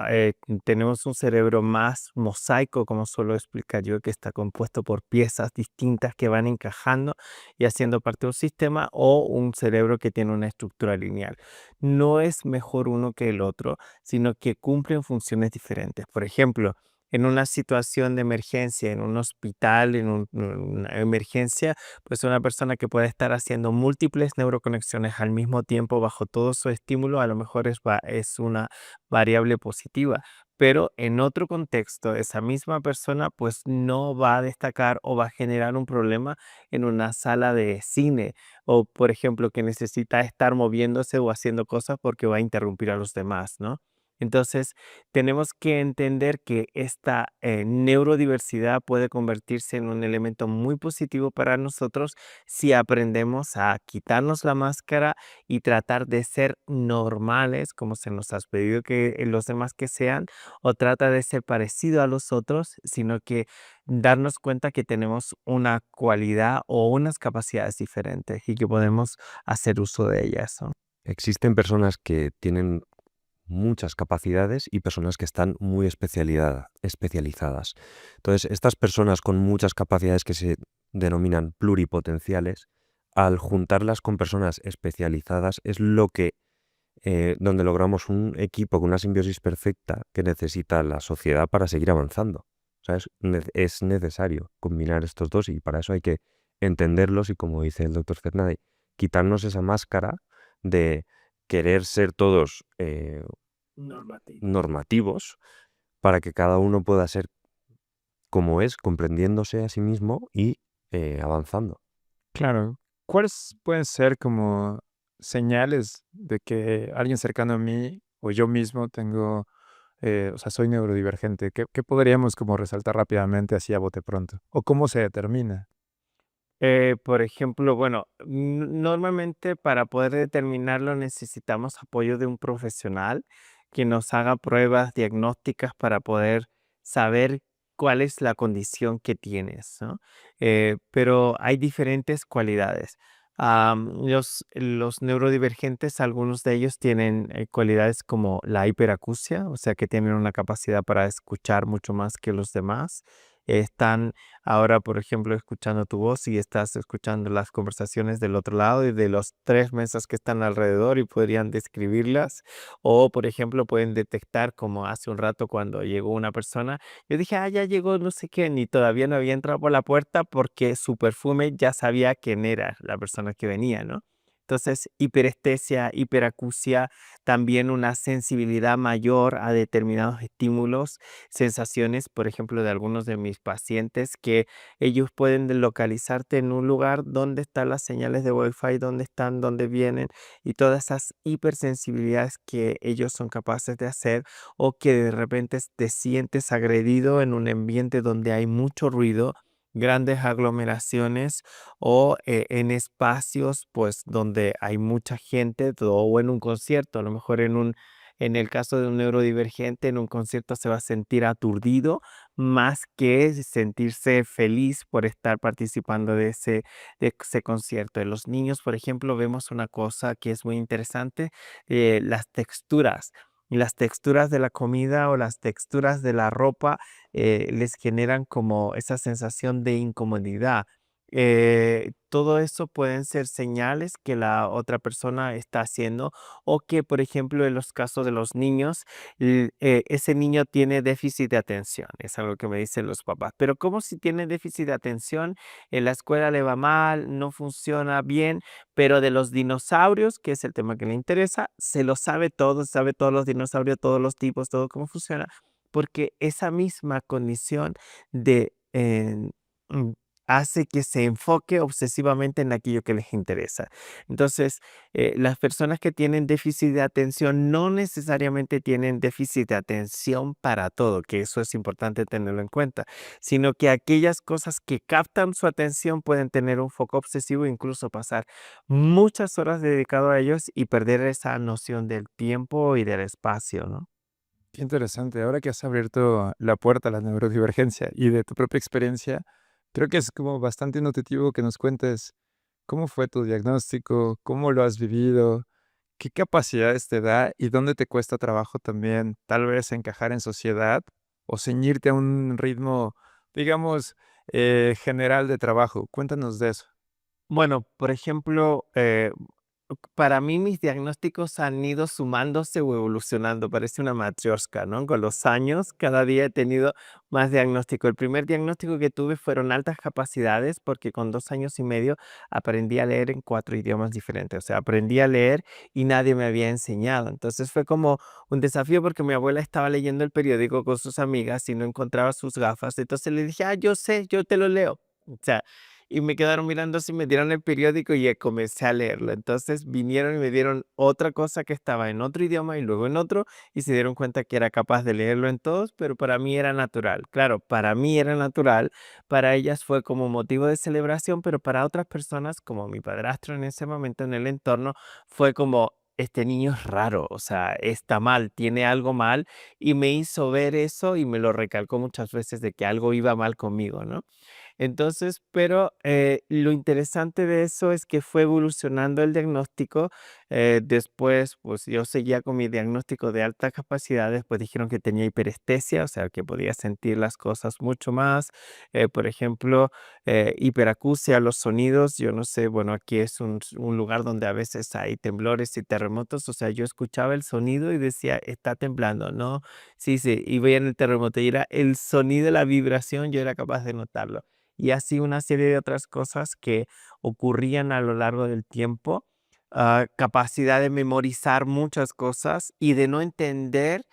tenemos un cerebro más mosaico, como suelo explicar yo, que está compuesto por piezas distintas que van encajando y haciendo parte de un sistema, o un cerebro que tiene una estructura lineal. No es mejor uno que el otro, sino que cumplen funciones diferentes. Por ejemplo, en una situación de emergencia, en un hospital, una emergencia, pues una persona que puede estar haciendo múltiples neuroconexiones al mismo tiempo bajo todo su estímulo, a lo mejor es una variable positiva. Pero en otro contexto, esa misma persona pues no va a destacar o va a generar un problema en una sala de cine o, por ejemplo, que necesita estar moviéndose o haciendo cosas porque va a interrumpir a los demás, ¿no? Entonces, tenemos que entender que esta neurodiversidad puede convertirse en un elemento muy positivo para nosotros si aprendemos a quitarnos la máscara y tratar de ser normales, como se nos ha pedido que los demás que sean, o trata de ser parecido a los otros, sino que darnos cuenta que tenemos una cualidad o unas capacidades diferentes y que podemos hacer uso de ellas, ¿no? Existen personas que tienen muchas capacidades y personas que están muy especializadas. Entonces, estas personas con muchas capacidades que se denominan pluripotenciales, al juntarlas con personas especializadas es lo que donde logramos un equipo con una simbiosis perfecta que necesita la sociedad para seguir avanzando. O sea, es necesario combinar estos dos y para eso hay que entenderlos y, como dice el doctor Cernade, quitarnos esa máscara de querer ser todos Normativo. normativos para que cada uno pueda ser como es, comprendiéndose a sí mismo y avanzando. Claro. ¿Cuáles pueden ser como señales de que alguien cercano a mí o yo mismo tengo, o sea, soy neurodivergente? ¿Qué podríamos como resaltar rápidamente así a bote pronto? ¿O cómo se determina? Por ejemplo, bueno, normalmente para poder determinarlo necesitamos apoyo de un profesional que nos haga pruebas diagnósticas para poder saber cuál es la condición que tienes, ¿no? Pero hay diferentes cualidades. Los neurodivergentes, algunos de ellos tienen cualidades como la hiperacusia, o sea que tienen una capacidad para escuchar mucho más que los demás. Están ahora, por ejemplo, escuchando tu voz y estás escuchando las conversaciones del otro lado y de los tres mesas que están alrededor y podrían describirlas. O, por ejemplo, pueden detectar como hace un rato cuando llegó una persona. Yo dije, ya llegó no sé quién y todavía no había entrado por la puerta porque su perfume ya sabía quién era la persona que venía, ¿no? Entonces, hiperestesia, hiperacusia, también una sensibilidad mayor a determinados estímulos, sensaciones, por ejemplo, de algunos de mis pacientes, que ellos pueden localizarte en un lugar donde están las señales de Wi-Fi, dónde están, dónde vienen, y todas esas hipersensibilidades que ellos son capaces de hacer, o que de repente te sientes agredido en un ambiente donde hay mucho ruido, grandes aglomeraciones o en espacios pues donde hay mucha gente o en un concierto, a lo mejor en el caso de un neurodivergente, en un concierto se va a sentir aturdido más que sentirse feliz por estar participando de ese concierto. En los niños, por ejemplo, vemos una cosa que es muy interesante, las texturas. Y las texturas de la comida o las texturas de la ropa les generan como esa sensación de incomodidad. Todo eso pueden ser señales que la otra persona está haciendo o que, por ejemplo, en los casos de los niños, ese niño tiene déficit de atención, es algo que me dicen los papás. Pero ¿cómo si tiene déficit de atención? En la escuela le va mal, no funciona bien, pero de los dinosaurios, que es el tema que le interesa, se lo sabe todos los dinosaurios, todos los tipos, todo cómo funciona, porque esa misma condición de mm, hace que se enfoque obsesivamente en aquello que les interesa. Entonces, las personas que tienen déficit de atención no necesariamente tienen déficit de atención para todo, que eso es importante tenerlo en cuenta, sino que aquellas cosas que captan su atención pueden tener un foco obsesivo e incluso pasar muchas horas dedicado a ellos y perder esa noción del tiempo y del espacio, ¿no? Qué interesante. Ahora que has abierto la puerta a la neurodivergencia y de tu propia experiencia, creo que es como bastante nutritivo que nos cuentes cómo fue tu diagnóstico, cómo lo has vivido, qué capacidades te da y dónde te cuesta trabajo también tal vez encajar en sociedad o ceñirte a un ritmo, digamos, general de trabajo. Cuéntanos de eso. Bueno, por ejemplo, para mí mis diagnósticos han ido sumándose o evolucionando, parece una matrioshka, ¿no? Con los años, cada día he tenido más diagnóstico. El primer diagnóstico que tuve fueron altas capacidades, porque con 2 años y medio aprendí a leer en 4 idiomas diferentes. O sea, aprendí a leer y nadie me había enseñado. Entonces fue como un desafío porque mi abuela estaba leyendo el periódico con sus amigas y no encontraba sus gafas. Entonces le dije, yo sé, yo te lo leo. O sea, y me quedaron mirando así, me dieron el periódico y comencé a leerlo. Entonces vinieron y me dieron otra cosa que estaba en otro idioma y luego en otro, y se dieron cuenta que era capaz de leerlo en todos, pero para mí era natural. Claro, para mí era natural, para ellas fue como motivo de celebración, pero para otras personas, como mi padrastro en ese momento en el entorno, fue como... Este niño es raro, o sea, está mal, tiene algo mal, y me hizo ver eso y me lo recalcó muchas veces de que algo iba mal conmigo, ¿no? Entonces, pero lo interesante de eso es que fue evolucionando el diagnóstico. Después, pues yo seguía con mi diagnóstico de altas capacidades, pues dijeron que tenía hiperestesia, o sea, que podía sentir las cosas mucho más. Por ejemplo, hiperacusia a los sonidos. Yo no sé, bueno, aquí es un lugar donde a veces hay temblores y terremotos, o sea, yo escuchaba el sonido y decía, está temblando, ¿no? Sí, sí, y veía en el terremoto y era el sonido, la vibración, yo era capaz de notarlo. Y así una serie de otras cosas que ocurrían a lo largo del tiempo. Capacidad de memorizar muchas cosas y de no entender.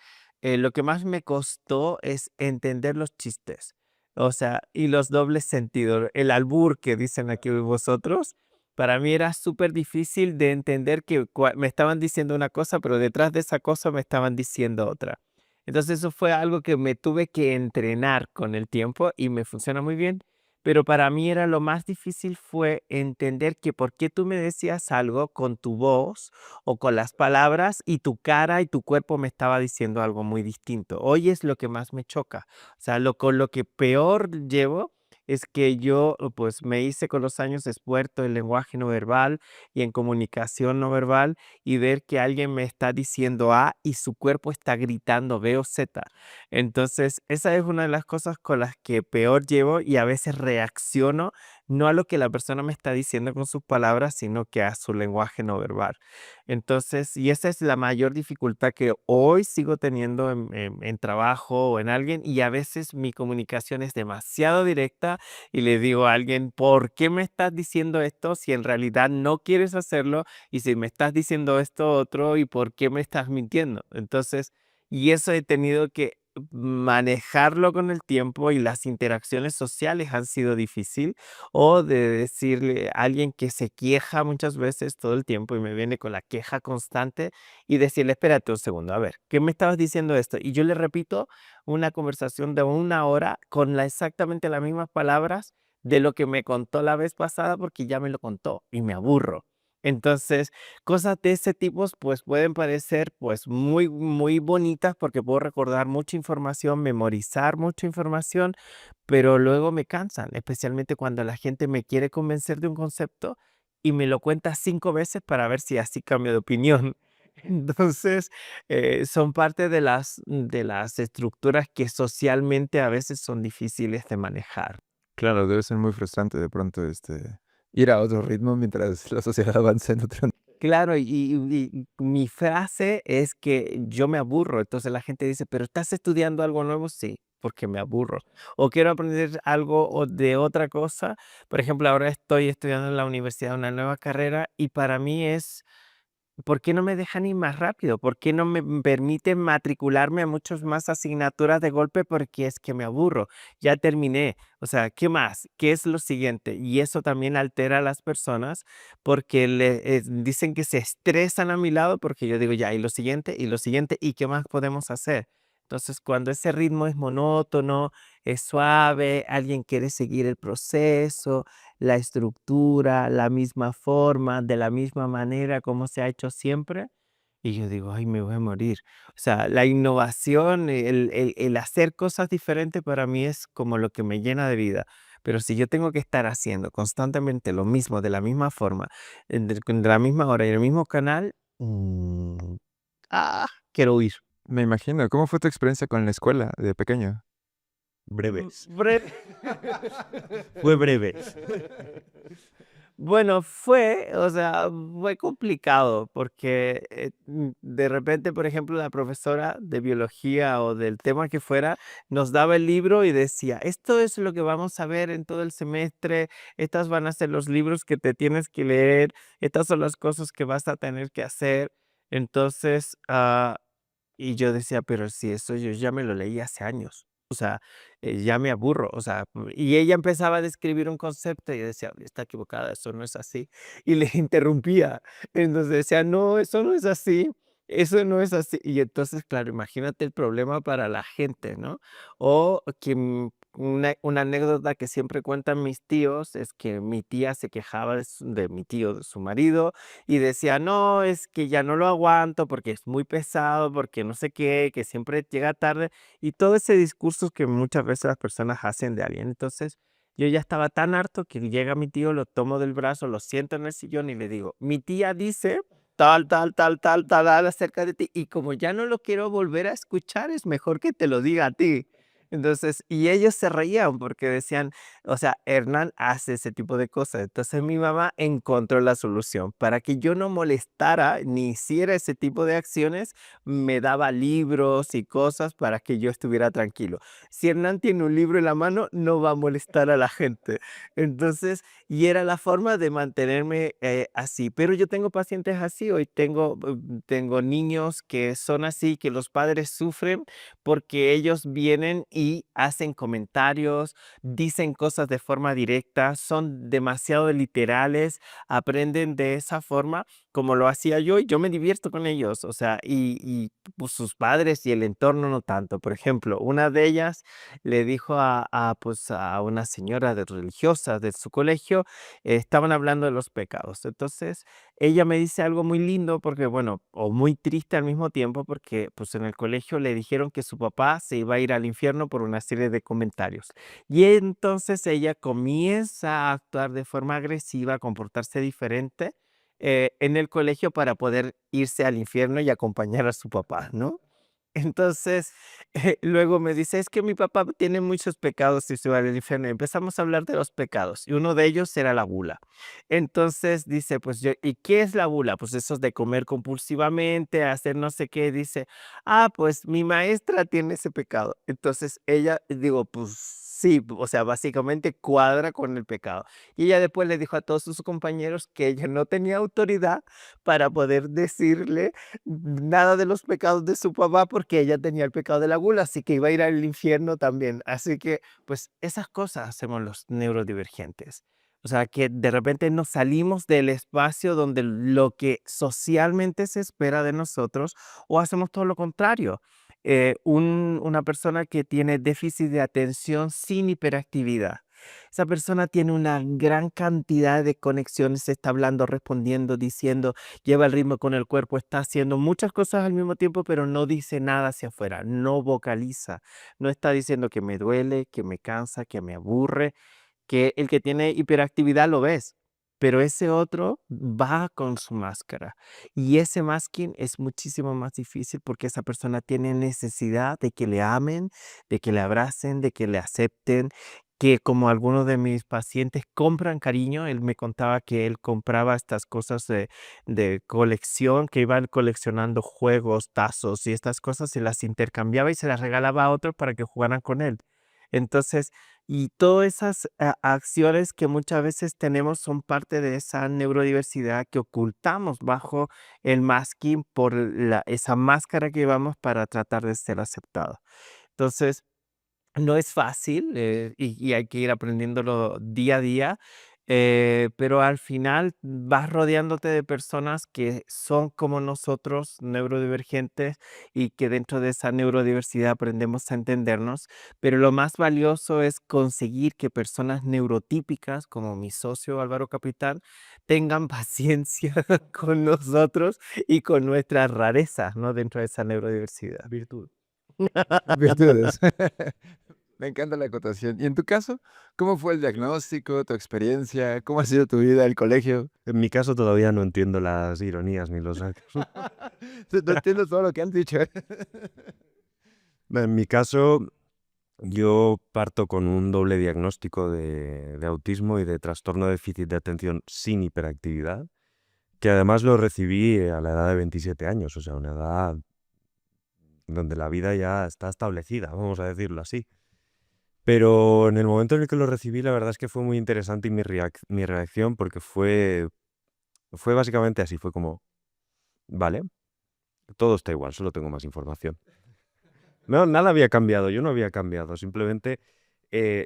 Lo que más me costó es entender los chistes. O sea, y los dobles sentidos. El albur que dicen aquí vosotros, para mí era súper difícil de entender que me estaban diciendo una cosa, pero detrás de esa cosa me estaban diciendo otra. Entonces eso fue algo que me tuve que entrenar con el tiempo y me funciona muy bien. Pero para mí era lo más difícil fue entender que por qué tú me decías algo con tu voz o con las palabras y tu cara y tu cuerpo me estaba diciendo algo muy distinto. Hoy es lo que más me choca. O sea, con lo que peor llevo es que yo pues me hice con los años experto en lenguaje no verbal y en comunicación no verbal, y ver que alguien me está diciendo A y su cuerpo está gritando B o Z. Entonces, esa es una de las cosas con las que peor llevo y a veces reacciono, no a lo que la persona me está diciendo con sus palabras, sino que a su lenguaje no verbal. Entonces, y esa es la mayor dificultad que hoy sigo teniendo en trabajo o en alguien, y a veces mi comunicación es demasiado directa y le digo a alguien, ¿por qué me estás diciendo esto si en realidad no quieres hacerlo? Y si me estás diciendo esto otro, ¿y por qué me estás mintiendo? Entonces, y eso he tenido que manejarlo con el tiempo, y las interacciones sociales han sido difícil, o de decirle a alguien que se queja muchas veces todo el tiempo y me viene con la queja constante, y decirle, espérate un segundo, a ver, ¿qué me estabas diciendo esto? Y yo le repito una conversación de 1 hora con exactamente las mismas palabras de lo que me contó la vez pasada, porque ya me lo contó y me aburro. Entonces, cosas de ese tipo, pues, pueden parecer, pues, muy, muy bonitas, porque puedo recordar mucha información, memorizar mucha información, pero luego me cansan, especialmente cuando la gente me quiere convencer de un concepto y me lo cuenta 5 veces para ver si así cambio de opinión. Entonces, son parte de las estructuras que socialmente a veces son difíciles de manejar. Claro, debe ser muy frustrante de pronto, ir a otro ritmo mientras la sociedad avanza en otro. Claro, y mi frase es que yo me aburro. Entonces la gente dice, ¿pero estás estudiando algo nuevo? Sí, porque me aburro. O quiero aprender algo de otra cosa. Por ejemplo, ahora estoy estudiando en la universidad una nueva carrera y para mí es, ¿por qué no me dejan ir más rápido? ¿Por qué no me permiten matricularme a muchas más asignaturas de golpe? Porque es que me aburro. Ya terminé. O sea, ¿qué más? ¿Qué es lo siguiente? Y eso también altera a las personas, porque dicen que se estresan a mi lado porque yo digo, ya, y lo siguiente, ¿y qué más podemos hacer? Entonces, cuando ese ritmo es monótono, es suave, alguien quiere seguir el proceso, la estructura, la misma forma, de la misma manera como se ha hecho siempre. Y yo digo, ay, me voy a morir. O sea, la innovación, el hacer cosas diferentes para mí es como lo que me llena de vida. Pero si yo tengo que estar haciendo constantemente lo mismo, de la misma forma, de la misma hora y en el mismo canal, quiero huir. Me imagino, ¿cómo fue tu experiencia con la escuela de pequeño? Breves. Breve. Fue breve. Bueno, fue complicado porque de repente, por ejemplo, la profesora de biología o del tema que fuera, nos daba el libro y decía, esto es lo que vamos a ver en todo el semestre, estas van a ser los libros que te tienes que leer, estas son las cosas que vas a tener que hacer. Entonces, y yo decía, pero si eso yo ya me lo leí hace años. O sea, ya me aburro, o sea, y ella empezaba a describir un concepto y decía, está equivocada, eso no es así. Y le interrumpía. Entonces decía, no, eso no es así, eso no es así. Y entonces, claro, imagínate el problema para la gente, ¿no? O que una anécdota que siempre cuentan mis tíos es que mi tía se quejaba de mi tío, de su marido, y decía, no, es que ya no lo aguanto porque es muy pesado, porque no sé qué, que siempre llega tarde y todo ese discurso que muchas veces las personas hacen de alguien. Entonces, yo ya estaba tan harto que llega mi tío, lo tomo del brazo, lo siento en el sillón y le digo, mi tía dice tal acerca de ti y como ya no lo quiero volver a escuchar, es mejor que te lo diga a ti. Entonces, y ellos se reían porque decían, o sea, Hernán hace ese tipo de cosas. Entonces mi mamá encontró la solución. Para que yo no molestara ni hiciera ese tipo de acciones, me daba libros y cosas para que yo estuviera tranquilo. Si Hernán tiene un libro en la mano, no va a molestar a la gente. Entonces, y era la forma de mantenerme así. Pero yo tengo pacientes así. Hoy tengo niños que son así, que los padres sufren porque ellos vienen y hacen comentarios, dicen cosas de forma directa, son demasiado literales, aprenden de esa forma como lo hacía yo y yo me divierto con ellos, o sea, pues, sus padres y el entorno no tanto. Por ejemplo, una de ellas le dijo pues, a una señora religiosa de su colegio, estaban hablando de los pecados. Entonces, ella me dice algo muy lindo porque, bueno, o muy triste al mismo tiempo, porque pues en el colegio le dijeron que su papá se iba a ir al infierno por una serie de comentarios. Y entonces ella comienza a actuar de forma agresiva, a comportarse diferente en el colegio para poder irse al infierno y acompañar a su papá, ¿no? Entonces, luego me dice, es que mi papá tiene muchos pecados y se va al infierno. Y empezamos a hablar de los pecados y uno de ellos era la gula. Entonces dice, pues yo, ¿y qué es la gula? Pues eso es de comer compulsivamente, hacer no sé qué. Dice, pues mi maestra tiene ese pecado. Entonces ella, digo, pues sí, o sea, básicamente cuadra con el pecado. Y ella después le dijo a todos sus compañeros que ella no tenía autoridad para poder decirle nada de los pecados de su papá porque ella tenía el pecado de la gula, así que iba a ir al infierno también. Así que, pues, esas cosas hacemos los neurodivergentes. O sea, que de repente nos salimos del espacio donde lo que socialmente se espera de nosotros o hacemos todo lo contrario. Una persona que tiene déficit de atención sin hiperactividad. Esa persona tiene una gran cantidad de conexiones, está hablando, respondiendo, diciendo, lleva el ritmo con el cuerpo, está haciendo muchas cosas al mismo tiempo, pero no dice nada hacia afuera, no vocaliza, no está diciendo que me duele, que me cansa, que me aburre, que el que tiene hiperactividad lo ves, pero ese otro va con su máscara. Y ese masking es muchísimo más difícil porque esa persona tiene necesidad de que le amen, de que le abracen, de que le acepten, que como algunos de mis pacientes compran cariño, él me contaba que él compraba estas cosas de colección, que iban coleccionando juegos, tazos y estas cosas, se las intercambiaba y se las regalaba a otros para que jugaran con él. Entonces, y todas esas acciones que muchas veces tenemos son parte de esa neurodiversidad que ocultamos bajo el masking por esa máscara que llevamos para tratar de ser aceptados. Entonces, no es fácil, y hay que ir aprendiéndolo día a día, pero al final vas rodeándote de personas que son como nosotros, neurodivergentes, y que dentro de esa neurodiversidad aprendemos a entendernos, pero lo más valioso es conseguir que personas neurotípicas, como mi socio Álvaro Capitán, tengan paciencia con nosotros y con nuestras rarezas, ¿no? Dentro de esa neurodiversidad. Virtud. Virtudes. Me encanta la acotación. Y en tu caso, ¿cómo fue el diagnóstico, tu experiencia? ¿Cómo ha sido tu vida, el colegio? En mi caso todavía no entiendo las ironías ni los sarcasmos. No entiendo todo lo que han dicho. En mi caso, Yo parto con un doble diagnóstico de autismo y de trastorno de déficit de atención sin hiperactividad, que además lo recibí a la edad de 27 años, o sea, una edad donde la vida ya está establecida, vamos a decirlo así. Pero en el momento en el que lo recibí, la verdad es que fue muy interesante y mi reacción, porque fue básicamente así, fue como, vale, todo está igual, solo tengo más información. No, nada había cambiado, yo no había cambiado, simplemente eh,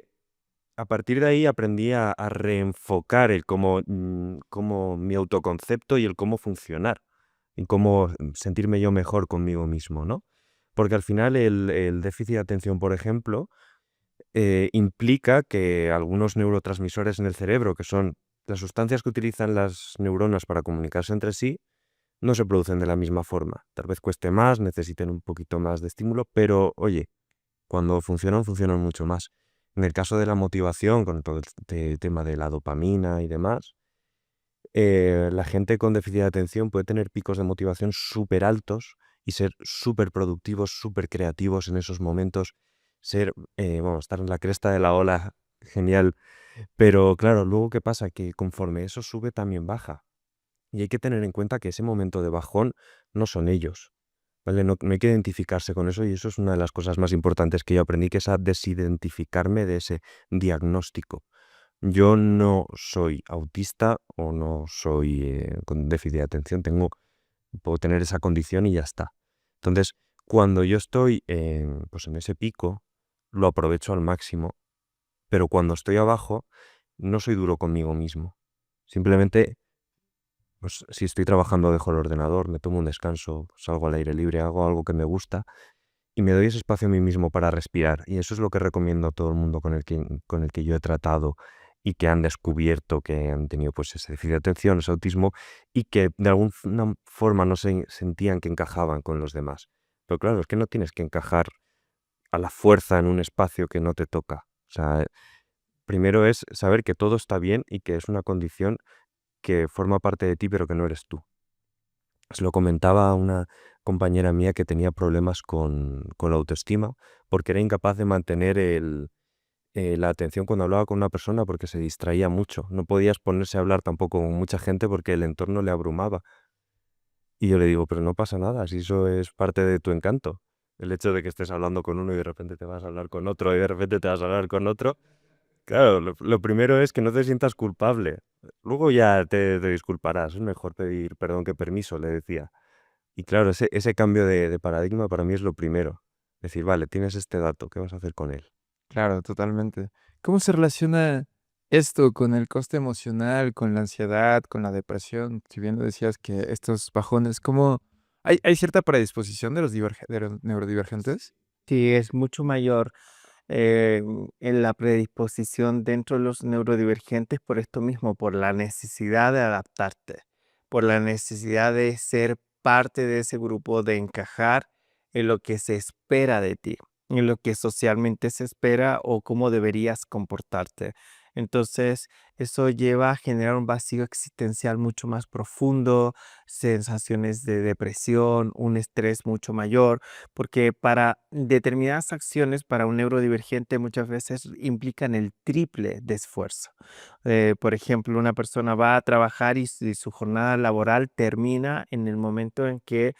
a partir de ahí aprendí a reenfocar el cómo mi autoconcepto y el cómo funcionar y cómo sentirme yo mejor conmigo mismo, ¿no? Porque al final el déficit de atención, por ejemplo, implica que algunos neurotransmisores en el cerebro, que son las sustancias que utilizan las neuronas para comunicarse entre sí, no se producen de la misma forma. Tal vez cueste más, necesiten un poquito más de estímulo, pero oye, cuando funcionan, funcionan mucho más. En el caso de la motivación, con todo el tema de la dopamina y demás, la gente con déficit de atención puede tener picos de motivación súper altos y ser súper productivos, súper creativos en esos momentos, bueno, estar en la cresta de la ola, genial. Pero claro, luego ¿qué pasa? Que conforme eso sube, también baja. Y hay que tener en cuenta que ese momento de bajón no son ellos, ¿vale? No hay que identificarse con eso y eso es una de las cosas más importantes que yo aprendí, que es a desidentificarme de ese diagnóstico. Yo no soy autista o no soy con déficit de atención, puedo tener esa condición y ya está. Entonces, cuando yo estoy pues en ese pico, lo aprovecho al máximo, pero cuando estoy abajo, no soy duro conmigo mismo. Simplemente, pues si estoy trabajando, dejo el ordenador, me tomo un descanso, salgo al aire libre, hago algo que me gusta y me doy ese espacio a mí mismo para respirar. Y eso es lo que recomiendo a todo el mundo con el que yo he tratado y que han descubierto que han tenido pues ese déficit de atención, ese autismo, y que de alguna forma no se sentían que encajaban con los demás. Pero claro, es que no tienes que encajar a la fuerza en un espacio que no te toca. O sea, primero es saber que todo está bien y que es una condición que forma parte de ti, pero que no eres tú. Se lo comentaba a una compañera mía que tenía problemas con la autoestima porque era incapaz de mantener la atención cuando hablaba con una persona porque se distraía mucho. No podías ponerse a hablar tampoco con mucha gente porque el entorno le abrumaba. Y yo le digo, pero no pasa nada, si eso es parte de tu encanto. El hecho de que estés hablando con uno y de repente te vas a hablar con otro y de repente te vas a hablar con otro. Claro, lo primero es que no te sientas culpable. Luego ya te disculparás. Es mejor pedir perdón que permiso, le decía. Y claro, ese cambio de paradigma para mí es lo primero. Decir, vale, tienes este dato, ¿qué vas a hacer con él? Claro, totalmente. ¿Cómo se relaciona esto con el coste emocional, con la ansiedad, con la depresión? Si bien lo decías que estos bajones, ¿cómo hay cierta predisposición de los neurodivergentes? Sí, es mucho mayor en la predisposición dentro de los neurodivergentes por esto mismo, por la necesidad de adaptarte, por la necesidad de ser parte de ese grupo, de encajar en lo que se espera de ti, en lo que socialmente se espera o cómo deberías comportarte. Entonces, eso lleva a generar un vacío existencial mucho más profundo, sensaciones de depresión, un estrés mucho mayor porque para determinadas acciones, para un neurodivergente muchas veces implican el triple de esfuerzo. Por ejemplo, una persona va a trabajar y su jornada laboral termina en el momento en que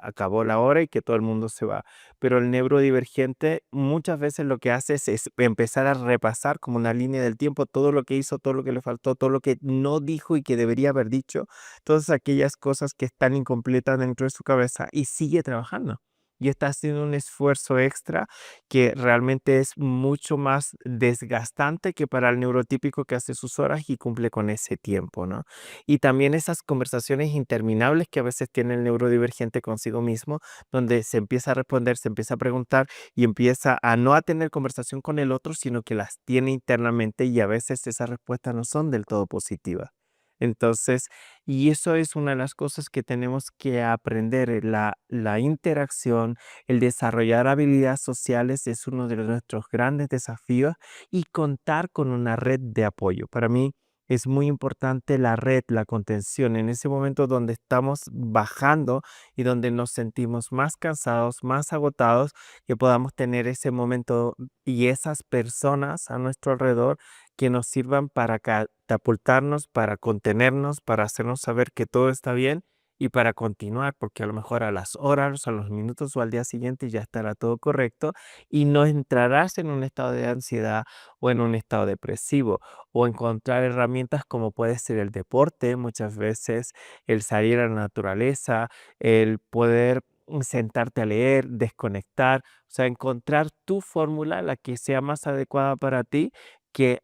acabó la hora y que todo el mundo se va. Pero el neurodivergente muchas veces lo que hace es empezar a repasar como una línea del tiempo todo lo que hizo, todo lo que le faltó, todo lo que no dijo y que debería haber dicho, todas aquellas cosas que están incompletas dentro de su cabeza y sigue trabajando. Y está haciendo un esfuerzo extra que realmente es mucho más desgastante que para el neurotípico que hace sus horas y cumple con ese tiempo, ¿no? Y también esas conversaciones interminables que a veces tiene el neurodivergente consigo mismo, donde se empieza a responder, se empieza a preguntar y empieza a no a tener conversación con el otro, sino que las tiene internamente y a veces esas respuestas no son del todo positivas. Entonces, y eso es una de las cosas que tenemos que aprender, la interacción, el desarrollar habilidades sociales es uno de nuestros grandes desafíos y contar con una red de apoyo. Para mí, es muy importante la red, la contención, en ese momento donde estamos bajando y donde nos sentimos más cansados, más agotados, que podamos tener ese momento y esas personas a nuestro alrededor que nos sirvan para catapultarnos, para contenernos, para hacernos saber que todo está bien y para continuar, porque a lo mejor a las horas, a los minutos o al día siguiente ya estará todo correcto y no entrarás en un estado de ansiedad o en un estado depresivo, o encontrar herramientas como puede ser el deporte, muchas veces el salir a la naturaleza, el poder sentarte a leer, desconectar, o sea, encontrar tu fórmula, la que sea más adecuada para ti, que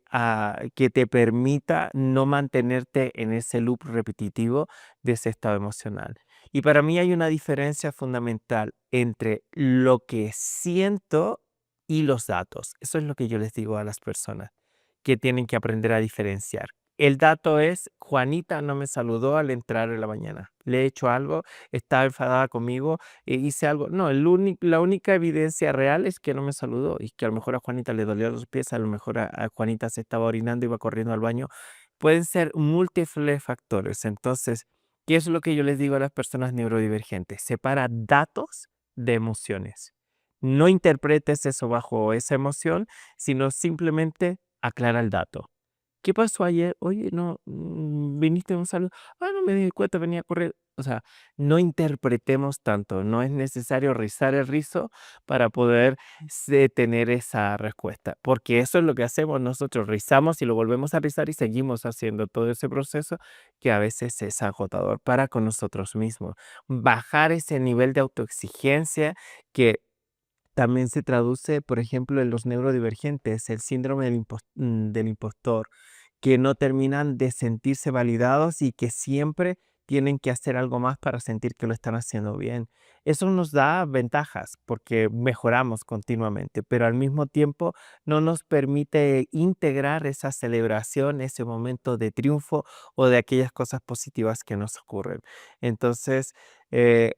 te permita no mantenerte en ese loop repetitivo de ese estado emocional. Y para mí hay una diferencia fundamental entre lo que siento y los datos. Eso es lo que yo les digo a las personas, que tienen que aprender a diferenciar. El dato es, Juanita no me saludó al entrar en la mañana. Le he hecho algo, estaba enfadada conmigo, hice algo. No, la única evidencia real es que no me saludó y que a lo mejor a Juanita le dolió los pies, a lo mejor a Juanita se estaba orinando, iba corriendo al baño. Pueden ser múltiples factores. Entonces, ¿qué es lo que yo les digo a las personas neurodivergentes? Separa datos de emociones. No interpretes eso bajo esa emoción, sino simplemente aclara el dato. ¿Qué pasó ayer? Oye, no, viniste a un saludo. Ah, no me di cuenta, venía a correr. O sea, no interpretemos tanto. No es necesario rizar el rizo para poder tener esa respuesta, porque eso es lo que hacemos nosotros. Rizamos y lo volvemos a rizar y seguimos haciendo todo ese proceso que a veces es agotador para con nosotros mismos. Bajar ese nivel de autoexigencia que también se traduce, por ejemplo, en los neurodivergentes, el síndrome del impostor, que no terminan de sentirse validados y que siempre tienen que hacer algo más para sentir que lo están haciendo bien. Eso nos da ventajas porque mejoramos continuamente, pero al mismo tiempo no nos permite integrar esa celebración, ese momento de triunfo o de aquellas cosas positivas que nos ocurren. Entonces,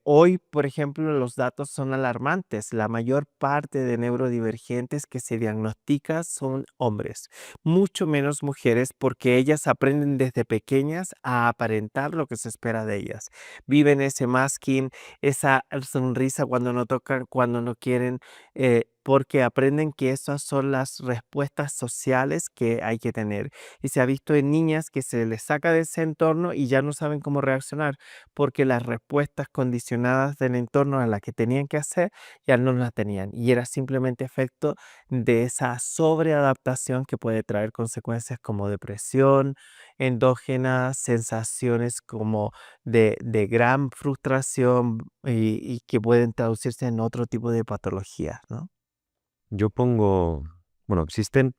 hoy, por ejemplo, los datos son alarmantes. La mayor parte de neurodivergentes que se diagnostican son hombres, mucho menos mujeres, porque ellas aprenden desde pequeñas a aparentar lo que se espera de ellas. Viven ese masking, esa sonrisa cuando no tocan, cuando no quieren, porque aprenden que esas son las respuestas sociales que hay que tener. Y se ha visto en niñas que se les saca de ese entorno y ya no saben cómo reaccionar porque las respuestas condicionadas del entorno a las que tenían que hacer ya no las tenían y era simplemente efecto de esa sobreadaptación que puede traer consecuencias como depresión endógena, sensaciones como de gran frustración y que pueden traducirse en otro tipo de patologías, ¿no? Yo pongo, bueno, existen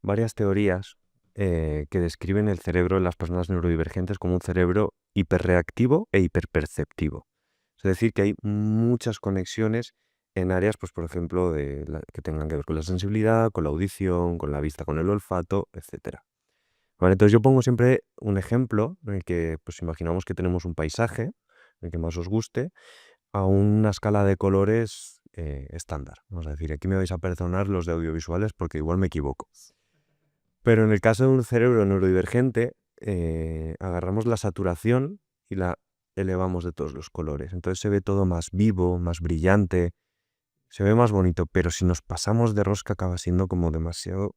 varias teorías que describen el cerebro de las personas neurodivergentes como un cerebro hiperreactivo e hiperperceptivo. Es decir, que hay muchas conexiones en áreas, pues por ejemplo, que tengan que ver con la sensibilidad, con la audición, con la vista, con el olfato, etc. Vale, entonces yo pongo siempre un ejemplo en el que pues imaginamos que tenemos un paisaje, en el que más os guste, a una escala de colores estándar. Vamos a decir, aquí me vais a perdonar los de audiovisuales porque igual me equivoco. Pero en el caso de un cerebro neurodivergente, agarramos la saturación y la elevamos de todos los colores. Entonces se ve todo más vivo, más brillante, se ve más bonito, pero si nos pasamos de rosca acaba siendo como demasiado,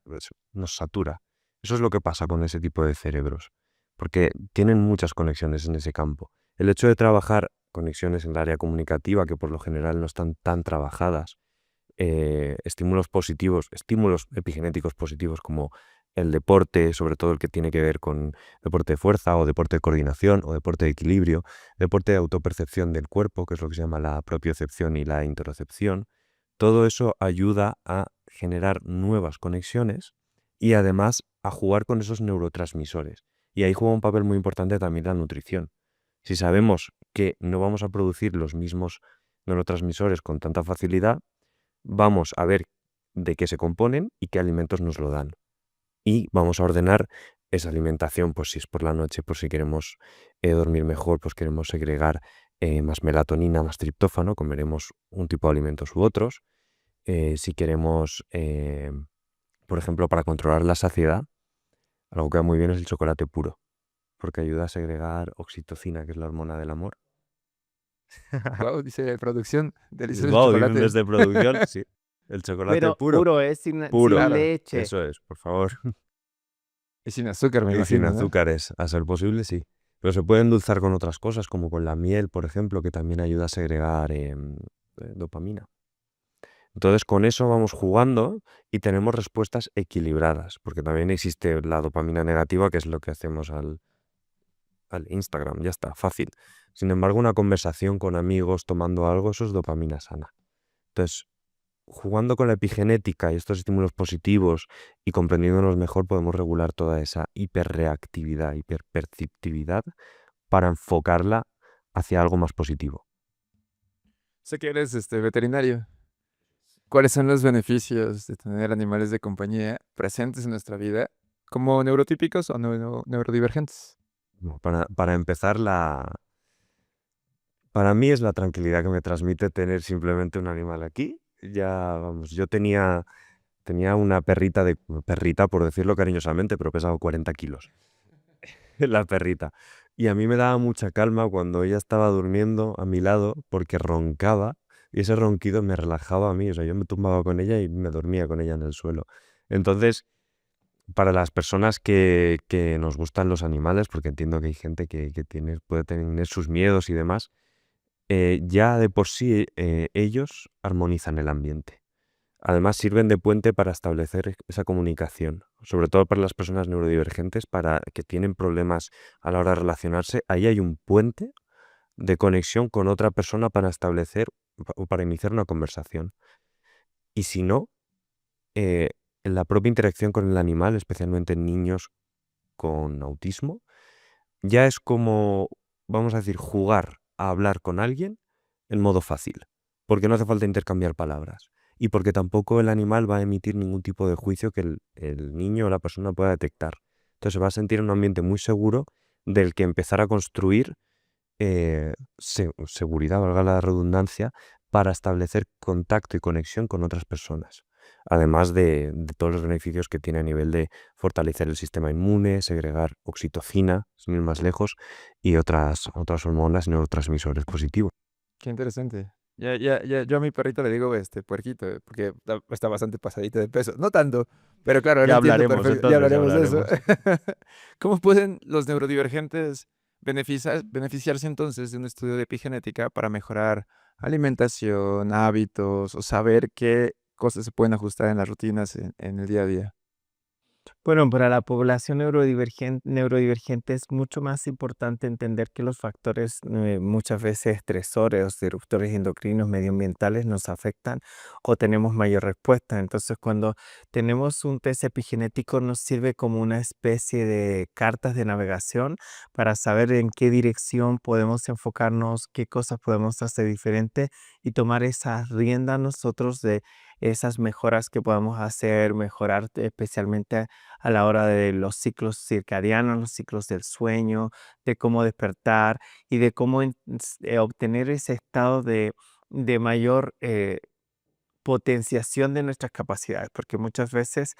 pues, nos satura. Eso es lo que pasa con ese tipo de cerebros, porque tienen muchas conexiones en ese campo. El hecho de trabajar conexiones en el área comunicativa, que por lo general no están tan trabajadas, estímulos positivos, estímulos epigenéticos positivos como el deporte, sobre todo el que tiene que ver con deporte de fuerza o deporte de coordinación o deporte de equilibrio, deporte de autopercepción del cuerpo, que es lo que se llama la propiocepción y la interocepción, todo eso ayuda a generar nuevas conexiones y además a jugar con esos neurotransmisores. Y ahí juega un papel muy importante también la nutrición. Si sabemos que no vamos a producir los mismos neurotransmisores con tanta facilidad, vamos a ver de qué se componen y qué alimentos nos lo dan. Y vamos a ordenar esa alimentación, pues si es por la noche, pues si queremos dormir mejor, pues queremos segregar más melatonina, más triptófano, comeremos un tipo de alimentos u otros. Si queremos, por ejemplo, para controlar la saciedad, Algo que va muy bien es el chocolate puro, porque ayuda a segregar oxitocina, que es la hormona del amor. Wow, dice producción, delicioso Wow, dicen chocolate. desde producción, sí. El chocolate Pero puro, puro es sin puro. Claro. leche. Eso es, por favor. Y sin azúcar, me Y sin imagino, ¿no? azúcares, a ser posible, sí. Pero se puede endulzar con otras cosas, como con la miel, por ejemplo, que también ayuda a segregar dopamina. Entonces, con eso vamos jugando y tenemos respuestas equilibradas, porque también existe la dopamina negativa, que es lo que hacemos al Instagram, ya está, fácil. Sin embargo, una conversación con amigos tomando algo, eso es dopamina sana. Entonces, jugando con la epigenética y estos estímulos positivos y comprendiéndonos mejor, podemos regular toda esa hiperreactividad, hiperperceptividad para enfocarla hacia algo más positivo. Sé que eres veterinario. ¿Cuáles son los beneficios de tener animales de compañía presentes en nuestra vida, como neurotípicos o neurodivergentes? Bueno, para empezar, para mí es la tranquilidad que me transmite tener simplemente un animal aquí. Ya, vamos, yo tenía una perrita, por decirlo cariñosamente, pero pesaba 40 kilos, la perrita. Y a mí me daba mucha calma cuando ella estaba durmiendo a mi lado porque roncaba y ese ronquido me relajaba a mí. O sea, yo me tumbaba con ella y me dormía con ella en el suelo. Entonces, para las personas que nos gustan los animales, porque entiendo que hay gente que puede tener sus miedos y demás, ya de por sí ellos armonizan el ambiente. Además, sirven de puente para establecer esa comunicación, sobre todo para las personas neurodivergentes, para que tienen problemas a la hora de relacionarse. Ahí hay un puente de conexión con otra persona para establecer o para iniciar una conversación. Y si no, eh, en la propia interacción con el animal, especialmente en niños con autismo, ya es como, vamos a decir, jugar a hablar con alguien en modo fácil, porque no hace falta intercambiar palabras y porque tampoco el animal va a emitir ningún tipo de juicio que el niño o la persona pueda detectar. Entonces se va a sentir en un ambiente muy seguro del que empezar a construir seguridad, valga la redundancia, para establecer contacto y conexión con otras personas. Además de todos los beneficios que tiene a nivel de fortalecer el sistema inmune, segregar oxitocina, sin ir más lejos, y otras hormonas y neurotransmisores positivos. Qué interesante. Yo a mi perrito le digo puerquito, porque está bastante pasadito de peso. No tanto, pero claro, él Ya entiende hablaremos, perfecto. Ya entonces, ya hablaremos de eso. hablaremos. ¿Cómo pueden los neurodivergentes beneficiarse entonces de un estudio de epigenética para mejorar alimentación, hábitos o saber qué cosas se pueden ajustar en las rutinas en el día a día? Bueno, para la población neurodivergente es mucho más importante entender que los factores muchas veces estresores o disruptores endocrinos medioambientales nos afectan o tenemos mayor respuesta. Entonces, cuando tenemos un test epigenético nos sirve como una especie de cartas de navegación para saber en qué dirección podemos enfocarnos, qué cosas podemos hacer diferente y tomar esa rienda nosotros de esas mejoras que podemos hacer, mejorar especialmente a la hora de los ciclos circadianos, los ciclos del sueño, de cómo despertar y de cómo obtener ese estado de mayor potenciación de nuestras capacidades, porque muchas veces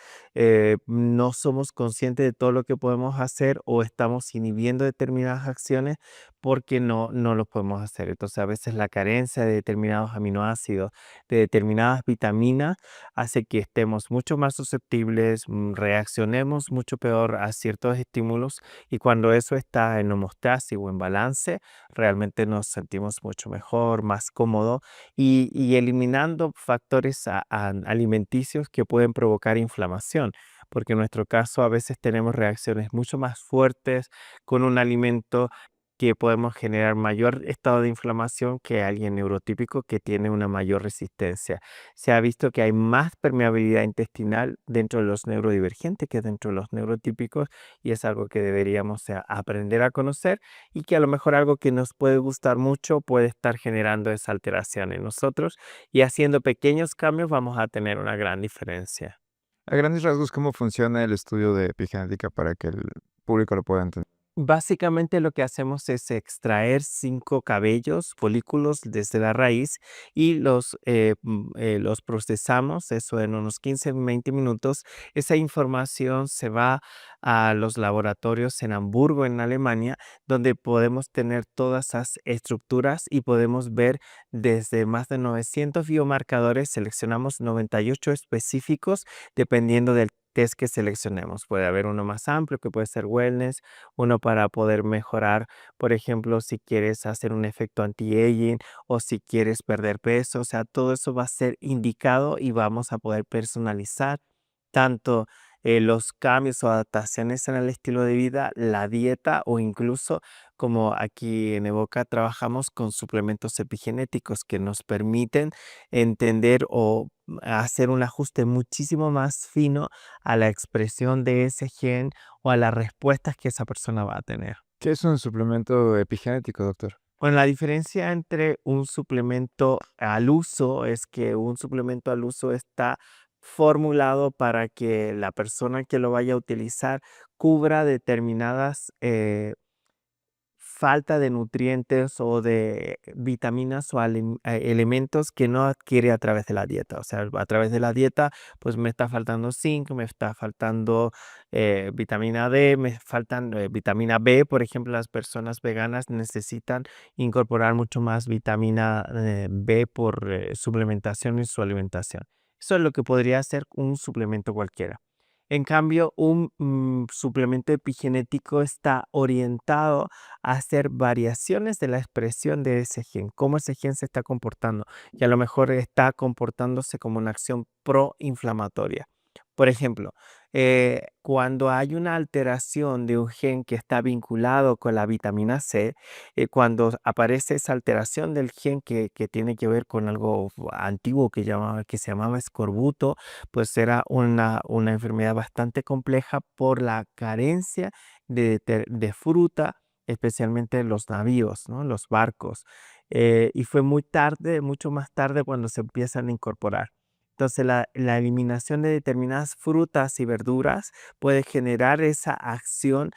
no somos conscientes de todo lo que podemos hacer o estamos inhibiendo determinadas acciones porque no lo podemos hacer. Entonces, a veces la carencia de determinados aminoácidos, de determinadas vitaminas, hace que estemos mucho más susceptibles, reaccionemos mucho peor a ciertos estímulos y cuando eso está en homeostasis o en balance, realmente nos sentimos mucho mejor, más cómodos y eliminando factores alimenticios que pueden provocar inflamación, porque en nuestro caso a veces tenemos reacciones mucho más fuertes con un alimento que podemos generar mayor estado de inflamación que alguien neurotípico que tiene una mayor resistencia. Se ha visto que hay más permeabilidad intestinal dentro de los neurodivergentes que dentro de los neurotípicos y es algo que deberíamos aprender a conocer y que a lo mejor algo que nos puede gustar mucho puede estar generando esa alteración en nosotros y haciendo pequeños cambios vamos a tener una gran diferencia. A grandes rasgos, ¿cómo funciona el estudio de epigenética para que el público lo pueda entender? Básicamente lo que hacemos es extraer 5 cabellos, folículos desde la raíz y los procesamos, eso en unos 15, 20 minutos. Esa información se va a los laboratorios en Hamburgo, en Alemania, donde podemos tener todas esas estructuras y podemos ver desde más de 900 biomarcadores, seleccionamos 98 específicos dependiendo del test que seleccionemos. Puede haber uno más amplio que puede ser wellness, uno para poder mejorar, por ejemplo, si quieres hacer un efecto anti-aging o si quieres perder peso, o sea, todo eso va a ser indicado y vamos a poder personalizar tanto los cambios o adaptaciones en el estilo de vida, la dieta o incluso como aquí en Evoca trabajamos con suplementos epigenéticos que nos permiten entender o hacer un ajuste muchísimo más fino a la expresión de ese gen o a las respuestas que esa persona va a tener. ¿Qué es un suplemento epigenético, doctor? Bueno, la diferencia entre un suplemento al uso es que un suplemento al uso está formulado para que la persona que lo vaya a utilizar cubra determinadas falta de nutrientes o de vitaminas o elementos que no adquiere a través de la dieta. O sea, a través de la dieta, pues me está faltando zinc, me está faltando vitamina D, me faltan vitamina B. Por ejemplo, las personas veganas necesitan incorporar mucho más vitamina B por suplementación en su alimentación. Eso es lo que podría hacer un suplemento cualquiera. En cambio, un suplemento epigenético está orientado a hacer variaciones de la expresión de ese gen, cómo ese gen se está comportando, y a lo mejor está comportándose como una acción proinflamatoria. Por ejemplo, cuando hay una alteración de un gen que está vinculado con la vitamina C, cuando aparece esa alteración del gen que tiene que ver con algo antiguo que se llamaba escorbuto, pues era una enfermedad bastante compleja por la carencia de fruta, especialmente los navíos, ¿no? Los barcos. Y fue muy tarde, mucho más tarde cuando se empiezan a incorporar. Entonces, la eliminación de determinadas frutas y verduras puede generar esa acción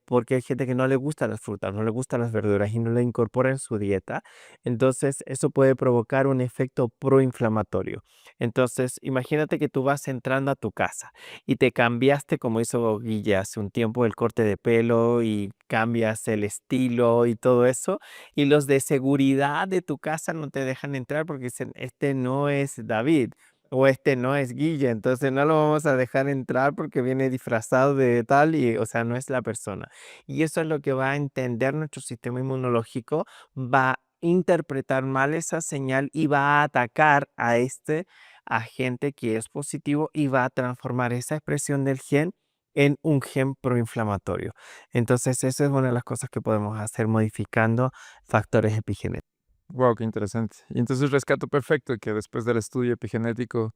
porque hay gente que no le gustan las frutas, no le gustan las verduras y no la incorpora en su dieta. Entonces, eso puede provocar un efecto proinflamatorio. Entonces, imagínate que tú vas entrando a tu casa y te cambiaste, como hizo Guille hace un tiempo, el corte de pelo y cambias el estilo y todo eso, y los de seguridad de tu casa no te dejan entrar porque dicen, este no es David o este no es Guille, entonces no lo vamos a dejar entrar porque viene disfrazado de tal y, o sea, no es la persona. Y eso es lo que va a entender nuestro sistema inmunológico, va a interpretar mal esa señal y va a atacar a este agente que es positivo y va a transformar esa expresión del gen en un gen proinflamatorio. Entonces, esa es una de las cosas que podemos hacer modificando factores epigenéticos. Wow, qué interesante. Y entonces rescato perfecto que después del estudio epigenético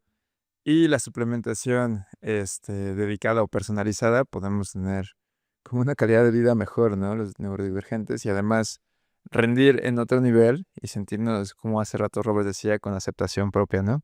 y la suplementación, dedicada o personalizada, podemos tener como una calidad de vida mejor, ¿no? Los neurodivergentes y además rendir en otro nivel y sentirnos, como hace rato Robert decía, con aceptación propia, ¿no?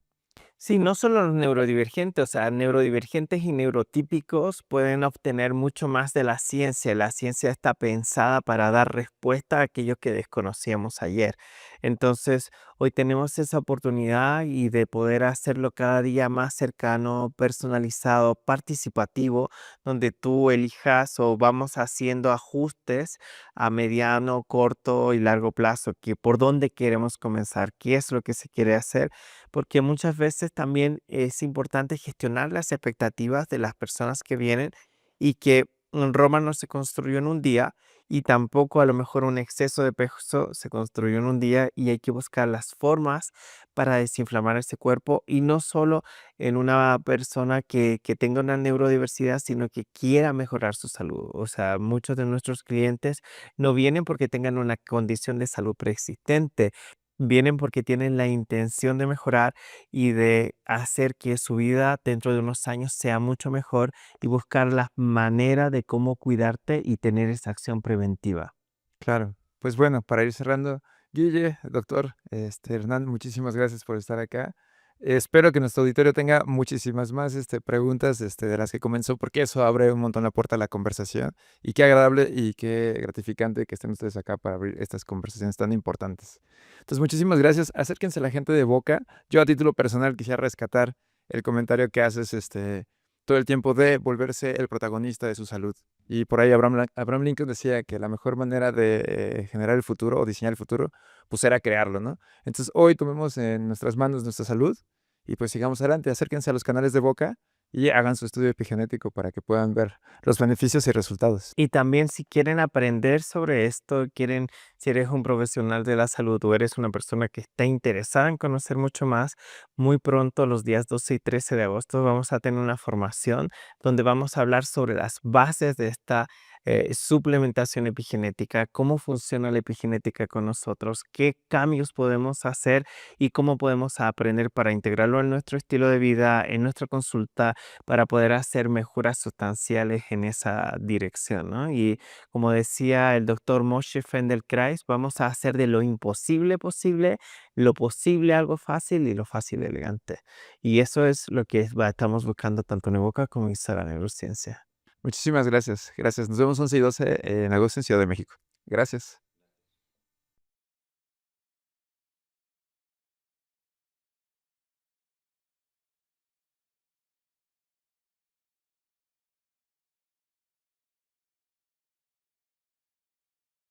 Sí, no solo los neurodivergentes, o sea, neurodivergentes y neurotípicos pueden obtener mucho más de la ciencia. La ciencia está pensada para dar respuesta a aquello que desconocíamos ayer. Entonces, hoy tenemos esa oportunidad y de poder hacerlo cada día más cercano, personalizado, participativo, donde tú elijas o vamos haciendo ajustes a mediano, corto y largo plazo, que por dónde queremos comenzar, qué es lo que se quiere hacer porque muchas veces también es importante gestionar las expectativas de las personas que vienen y que Roma no se construyó en un día y tampoco a lo mejor un exceso de peso se construyó en un día y hay que buscar las formas para desinflamar ese cuerpo y no solo en una persona que tenga una neurodiversidad, sino que quiera mejorar su salud. O sea, muchos de nuestros clientes no vienen porque tengan una condición de salud preexistente, vienen porque tienen la intención de mejorar y de hacer que su vida dentro de unos años sea mucho mejor y buscar la manera de cómo cuidarte y tener esa acción preventiva. Claro. Pues bueno, para ir cerrando, Guille, doctor, Hernán, muchísimas gracias por estar acá. Espero que nuestro auditorio tenga muchísimas más preguntas de las que comenzó, porque eso abre un montón la puerta a la conversación. Y qué agradable y qué gratificante que estén ustedes acá para abrir estas conversaciones tan importantes. Entonces, muchísimas gracias. Acérquense a la gente de Boca. Yo a título personal quisiera rescatar el comentario que haces todo el tiempo de volverse el protagonista de su salud. Y por ahí Abraham Lincoln decía que la mejor manera de generar el futuro o diseñar el futuro, pues era crearlo, ¿no? Entonces hoy tomemos en nuestras manos nuestra salud y pues sigamos adelante. Acérquense a los canales de Boca y hagan su estudio epigenético para que puedan ver los beneficios y resultados. Y también si quieren aprender sobre esto, si eres un profesional de la salud o eres una persona que está interesada en conocer mucho más, muy pronto, los días 12 y 13 de agosto, vamos a tener una formación donde vamos a hablar sobre las bases de esta suplementación epigenética, cómo funciona la epigenética con nosotros, qué cambios podemos hacer y cómo podemos aprender para integrarlo en nuestro estilo de vida, en nuestra consulta para poder hacer mejoras sustanciales en esa dirección, ¿no? Y como decía el doctor Moshe Feldenkrais, vamos a hacer de lo imposible posible, lo posible algo fácil y lo fácil elegante. Y eso es lo que estamos buscando tanto en Evoca como en Instagram Neurociencia. Muchísimas gracias. Gracias. Nos vemos 11 y 12 en agosto en Ciudad de México. Gracias.